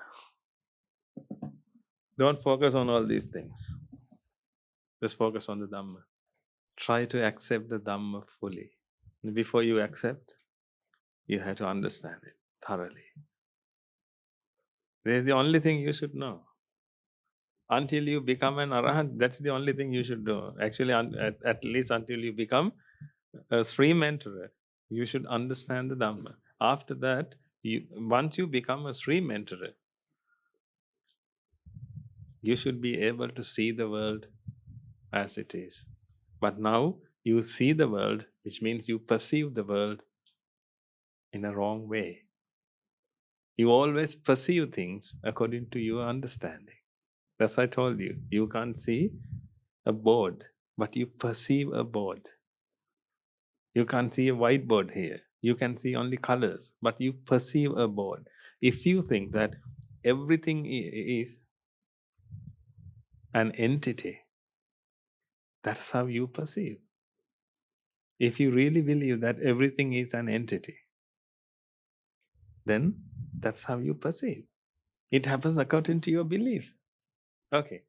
Don't focus on all these things. Just focus on the Dhamma. Try to accept the Dhamma fully. Before you accept, you have to understand it thoroughly. This is the only thing you should know. Until you become an arahant, that's the only thing you should do. Actually, at least until you become a stream enterer, you should understand the Dhamma. After that, once you become a stream enterer, you should be able to see the world as it is. But now you see the world, which means you perceive the world in a wrong way. You always perceive things according to your understanding. That's I told you. You can't see a board but you perceive a board. You can't see a whiteboard here. You can see only colors, but you perceive a board. If you think that everything is an entity, that's how you perceive. If you really believe that everything is an entity, then that's how you perceive. It happens according to your beliefs. Okay,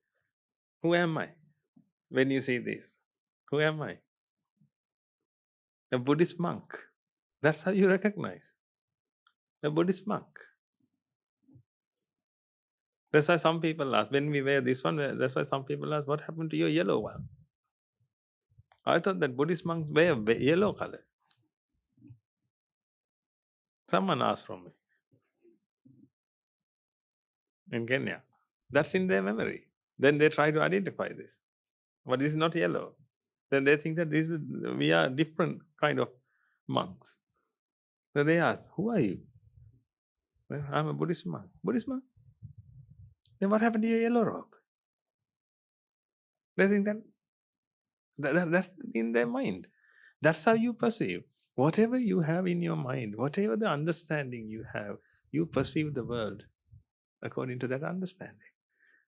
who am I? When you see this, who am I? A Buddhist monk. That's how you recognize a Buddhist monk. That's why some people ask, when we wear this one, that's why some people ask, what happened to your yellow one? I thought that Buddhist monks wear yellow color. Someone asked from me in Kenya. That's in their memory. Then they try to identify this. But this is not yellow. Then they think that we are different kind of monks. Then they ask, who are you? Well, I'm a Buddhist monk. Buddhist monk? Then what happened to your yellow robe? They think that's in their mind. That's how you perceive. Whatever you have in your mind, whatever the understanding you have, you perceive the world according to that understanding.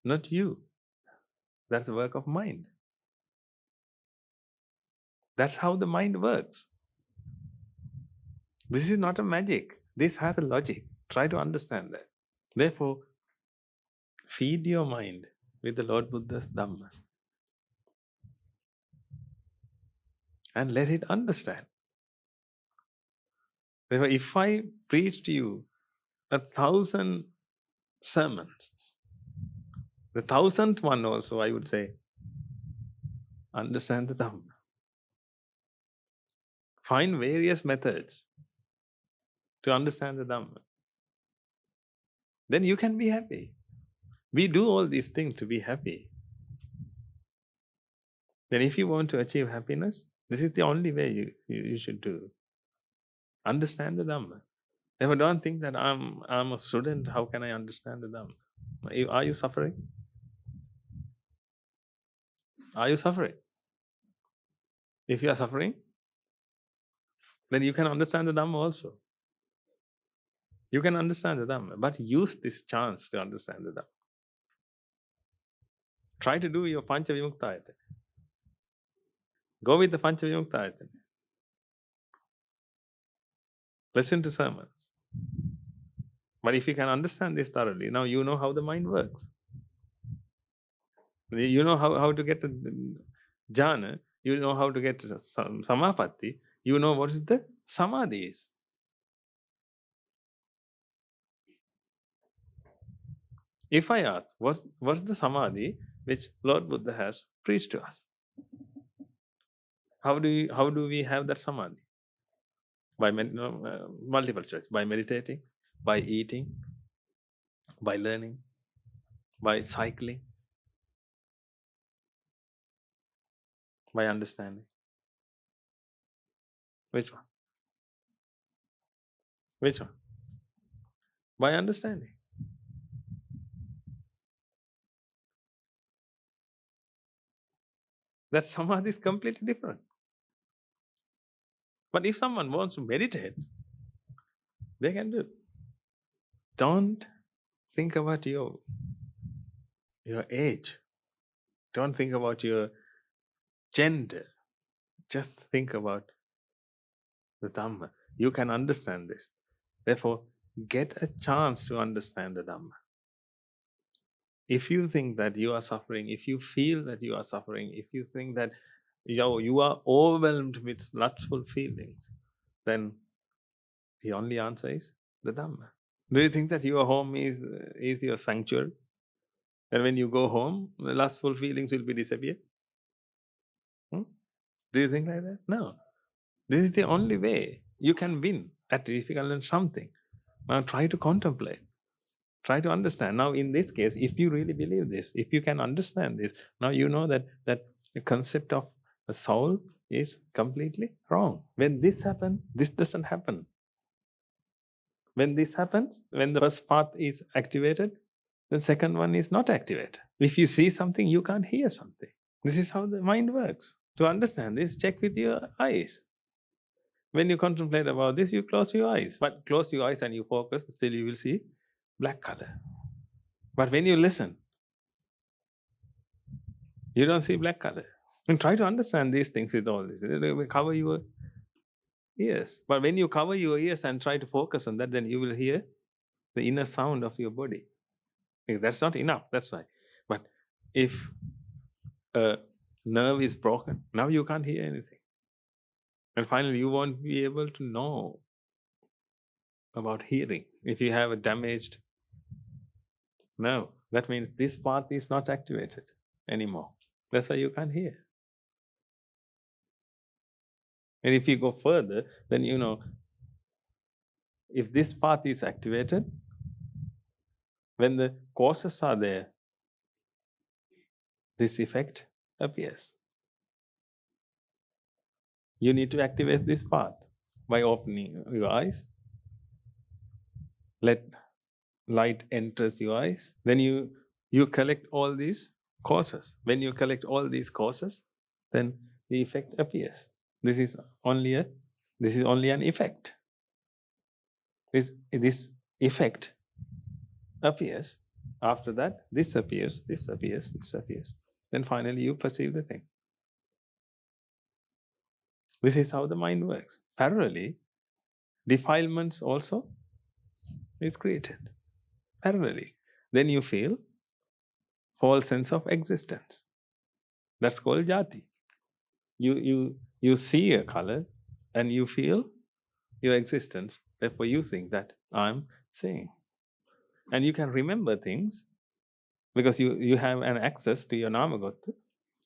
Not you. That's the work of mind. That's how the mind works. This is not a magic. This has a logic. Try to understand that. Therefore, feed your mind with the Lord Buddha's Dhamma and let it understand. Therefore, if I preach to you 1,000 sermons, the 1,000th one also, I would say, understand the Dhamma. Find various methods to understand the Dhamma. Then you can be happy. We do all these things to be happy. Then if you want to achieve happiness, this is the only way you should do. Understand the Dhamma. Therefore, don't think that I'm a student, how can I understand the Dhamma? Are you suffering? Are you suffering? If you are suffering, then you can understand the Dhamma also. You can understand the Dhamma, but use this chance to understand the Dhamma. Try to do your Pancha Vimukta. Go with the Pancha Vimukta. Listen to sermons. But if you can understand this thoroughly, now you know how the mind works. You know how to get to jhana, you know how to get to samapatti, you know what is the samadhi is. If I ask, what's the samadhi which Lord Buddha has preached to us? How do we have that samadhi? By multiple choice. By meditating, by eating, by learning, by cycling, by understanding. Which one? Which one? By understanding. That samadhi is completely different. But if someone wants to meditate, they can do. Don't think about your age. Don't think about your gender. Just think about the Dhamma. You can understand this. Therefore, get a chance to understand the Dhamma. If you think that you are suffering, if you feel that you are suffering, if you think that you are overwhelmed with lustful feelings, then the only answer is the Dhamma. Do you think that your home is your sanctuary? And when you go home, the lustful feelings will be disappeared? Do you think like that? No. This is the only way you can win at if you can learn something. Now try to contemplate. Try to understand. Now in this case, if you really believe this, if you can understand this, now you know that the concept of a soul is completely wrong. When this happens, this doesn't happen. When this happens, when the first path is activated, the second one is not activated. If you see something, you can't hear something. This is how the mind works. To understand this, check with your eyes. When you contemplate about this, you close your eyes. But close your eyes and you focus, still you will see black color. But when you listen, you don't see black color. And try to understand these things with all this. Cover your ears. But when you cover your ears and try to focus on that, then you will hear the inner sound of your body. That's not enough, that's why. But if a nerve is broken, now you can't hear anything. And finally, you won't be able to know about hearing. If you have a damaged nerve, that means this part is not activated anymore. That's why you can't hear. And if you go further, then you know, if this path is activated, when the causes are there, this effect appears. You need to activate this path by opening your eyes. Let light enters your eyes. Then you collect all these causes. When you collect all these causes, then the effect appears. This is only an effect. This effect appears. After that, this appears, this appears, this appears. Then finally you perceive the thing. This is how the mind works. Parallelly, defilements also is created. Parallelly. Then you feel false sense of existence. That's called jati. You see a color and you feel your existence. Therefore you think that I'm seeing. And you can remember things because you have an access to your Namagotta.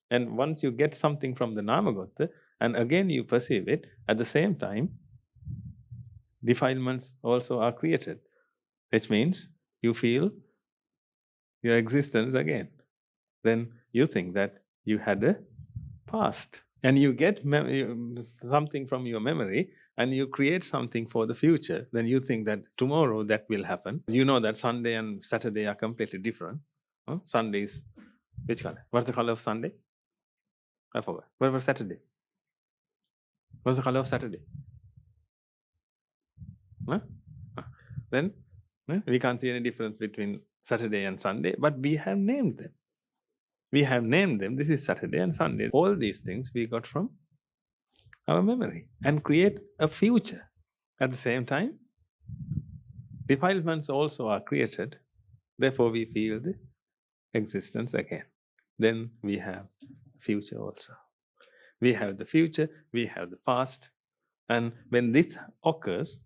And once you get something from the Namagotta, and again you perceive it, at the same time, defilements also are created, which means you feel your existence again. Then you think that you had a past. And you get something from your memory, and you create something for the future. Then you think that tomorrow that will happen. You know that Sunday and Saturday are completely different. Sunday is which color? What's the color of Sunday? I forgot. What was Saturday? What's the color of Saturday? Then we can't see any difference between Saturday and Sunday, but we have named them. We have named them. This is Saturday and Sunday. All these things we got from our memory and create a future. At the same time, defilements also are created. Therefore, we feel the existence again. Then we have future also. We have the future, we have the past. And when this occurs,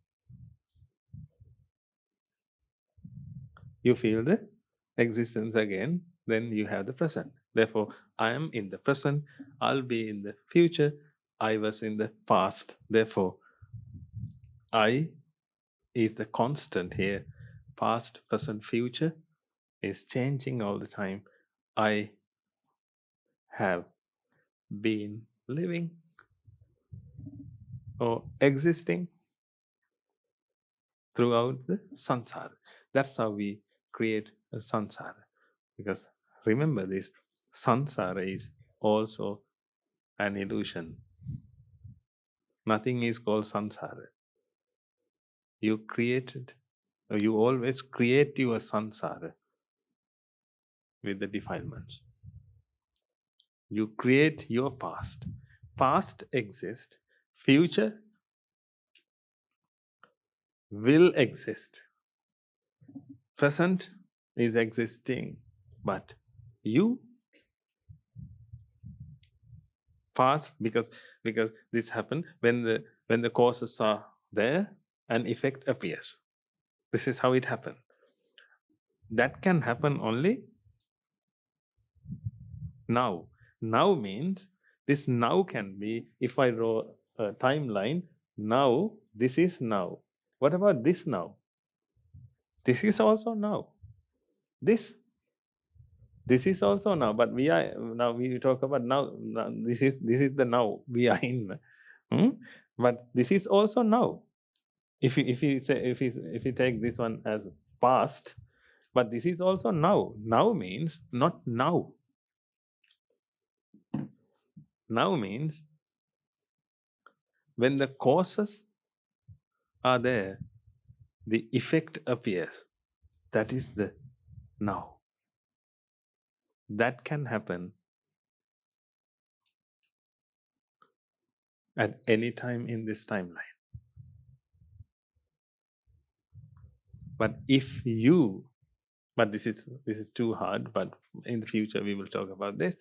you feel the existence again. Then you have the present. Therefore, I am in the present, I'll be in the future, I was in the past. Therefore, I is the constant here. Past, present, future is changing all the time. I have been living or existing throughout the samsara. That's how we create a samsara. Because remember this, samsara is also an illusion. Nothing is called samsara. You created, or you always create your samsara with the defilements. You create your past. Past exists, future will exist. Present is existing, but you past because this happened when the causes are there, an effect appears. This is how it happened. That can happen only now. Now means this now can be, if I draw a timeline, now, this is now. What about this now? This is also now. This is also now, but we talk about now. This is the now we are in. But this is also now. If you take this one as past, but this is also now. Now means not now. Now means when the causes are there, the effect appears. That is the now. That can happen at any time in this timeline. But if you, but this is too hard, but in the future we will talk about this.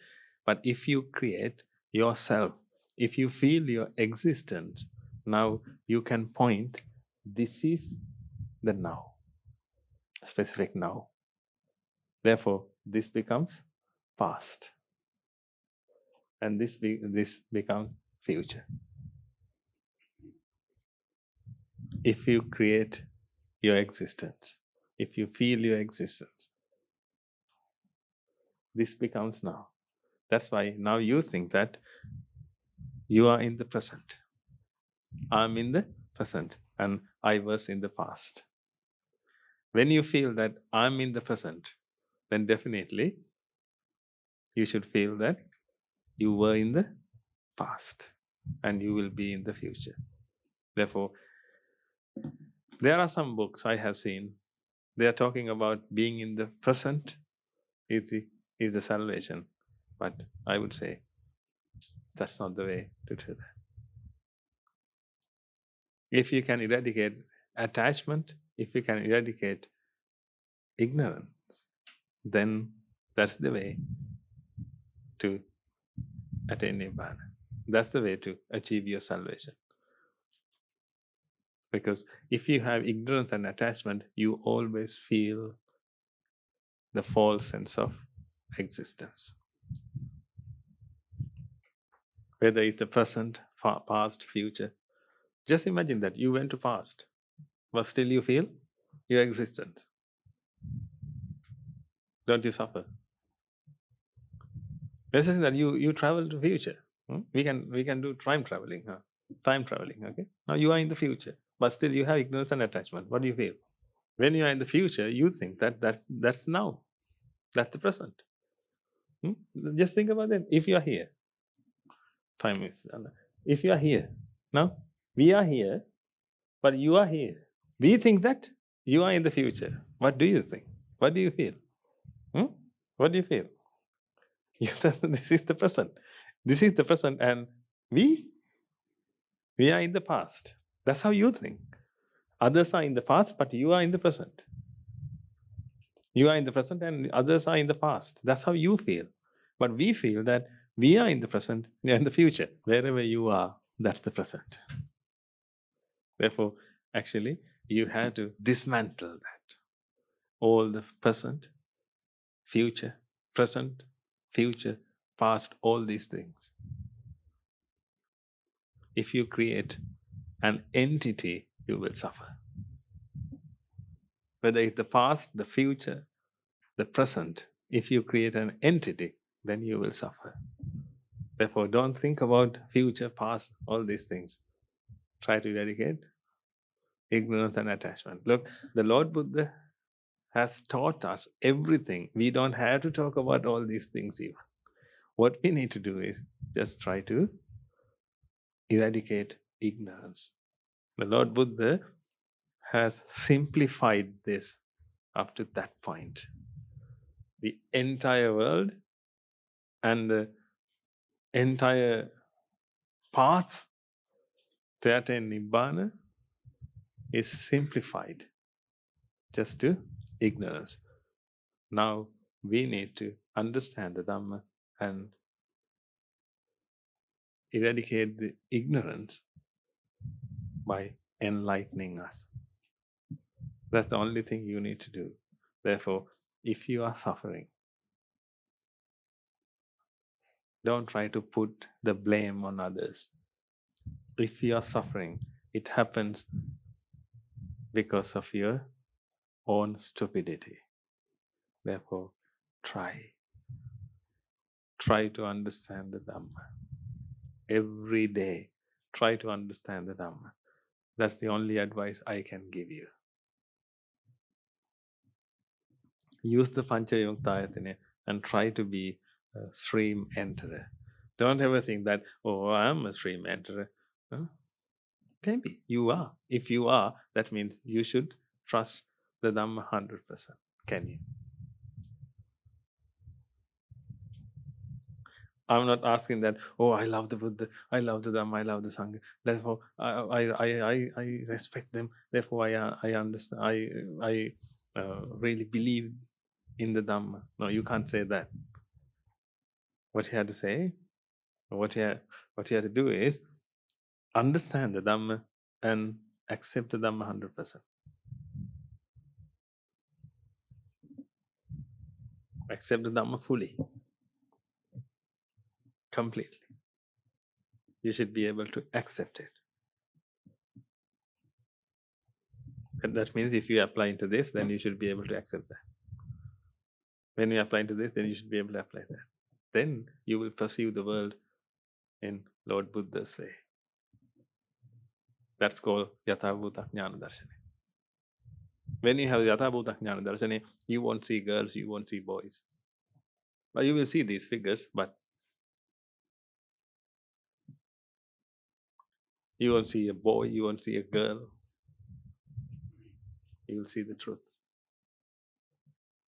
But if you create yourself, if you feel your existence, now you can point, this is the now, specific now. Therefore, this becomes past, and this becomes future. If you create your existence, if you feel your existence, this becomes now. That's why now you think that you are in the present. I'm in the present and I was in the past. When you feel that I'm in the present, then definitely you should feel that you were in the past and you will be in the future. Therefore, there are some books I have seen, they are talking about being in the present is the salvation. But I would say that's not the way to do that. If you can eradicate attachment, if you can eradicate ignorance, then that's the way to attain Nibbana. That's the way to achieve your salvation. Because if you have ignorance and attachment, you always feel the false sense of existence. Whether it's the present, past, future. Just imagine that you went to past, but still you feel your existence. Don't you suffer? Let's say that you travel to future. We can do time traveling. Time traveling. Okay. Now you are in the future, but still you have ignorance and attachment. What do you feel? When you are in the future, you think that's now, that's the present. Just think about it. If you are here, time is. If you are here now, we are here, but you are here. We think that you are in the future. What do you think? What do you feel? What do you feel? This is the present. This is the present, and we are in the past. That's how you think. Others are in the past, but you are in the present. You are in the present, and others are in the past. That's how you feel. But we feel that we are in the present, we are in the future. Wherever you are, that's the present. Therefore, actually, you have to dismantle that. All the present, future, present, future, past, all these things. If you create an entity, you will suffer. Whether it's the past, the future, the present, if you create an entity, then you will suffer. Therefore, don't think about future, past, all these things. Try to eradicate ignorance and attachment. Look, the Lord Buddha has taught us everything. We don't have to talk about all these things even. What we need to do is just try to eradicate ignorance. The Lord Buddha has simplified this up to that point. The entire world and the entire path to attain Nibbana is simplified just to ignorance. Now we need to understand the Dhamma and eradicate the ignorance by enlightening us. That's the only thing you need to do. Therefore, if you are suffering, don't try to put the blame on others. If you are suffering, it happens because of your own stupidity. Therefore, try to understand the Dhamma. Every day, try to understand the Dhamma. That's the only advice I can give you. Use the Panchayukta and try to be a stream enterer. Don't ever think that, oh, I'm a stream enterer. Huh? Maybe you are. If you are, that means you should trust the Dhamma 100%. Can you? I'm not asking that, oh, I love the Buddha, I love the Dhamma, I love the Sangha. Therefore, I respect them. Therefore, I understand. I really believe in the Dhamma. No, you can't say that. What you have to say, what you have to do is understand the Dhamma and accept the Dhamma 100%. Accept the Dhamma fully, completely. You should be able to accept it. And that means if you apply into this, then you should be able to accept that. When you apply into this, then you should be able to apply that. Then you will perceive the world in Lord Buddha's way. That's called Yathabhuta Jnana Darshana. When you have Yathabhuta Jnana Darshana, you won't see girls, you won't see boys. But you will see these figures, but you won't see a boy, you won't see a girl. You will see the truth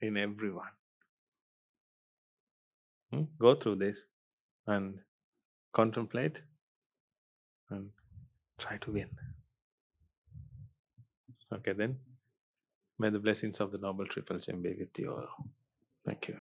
in everyone. Go through this and contemplate and try to win. Okay, then. May the blessings of the Noble Triple Gem be with you all. Thank you.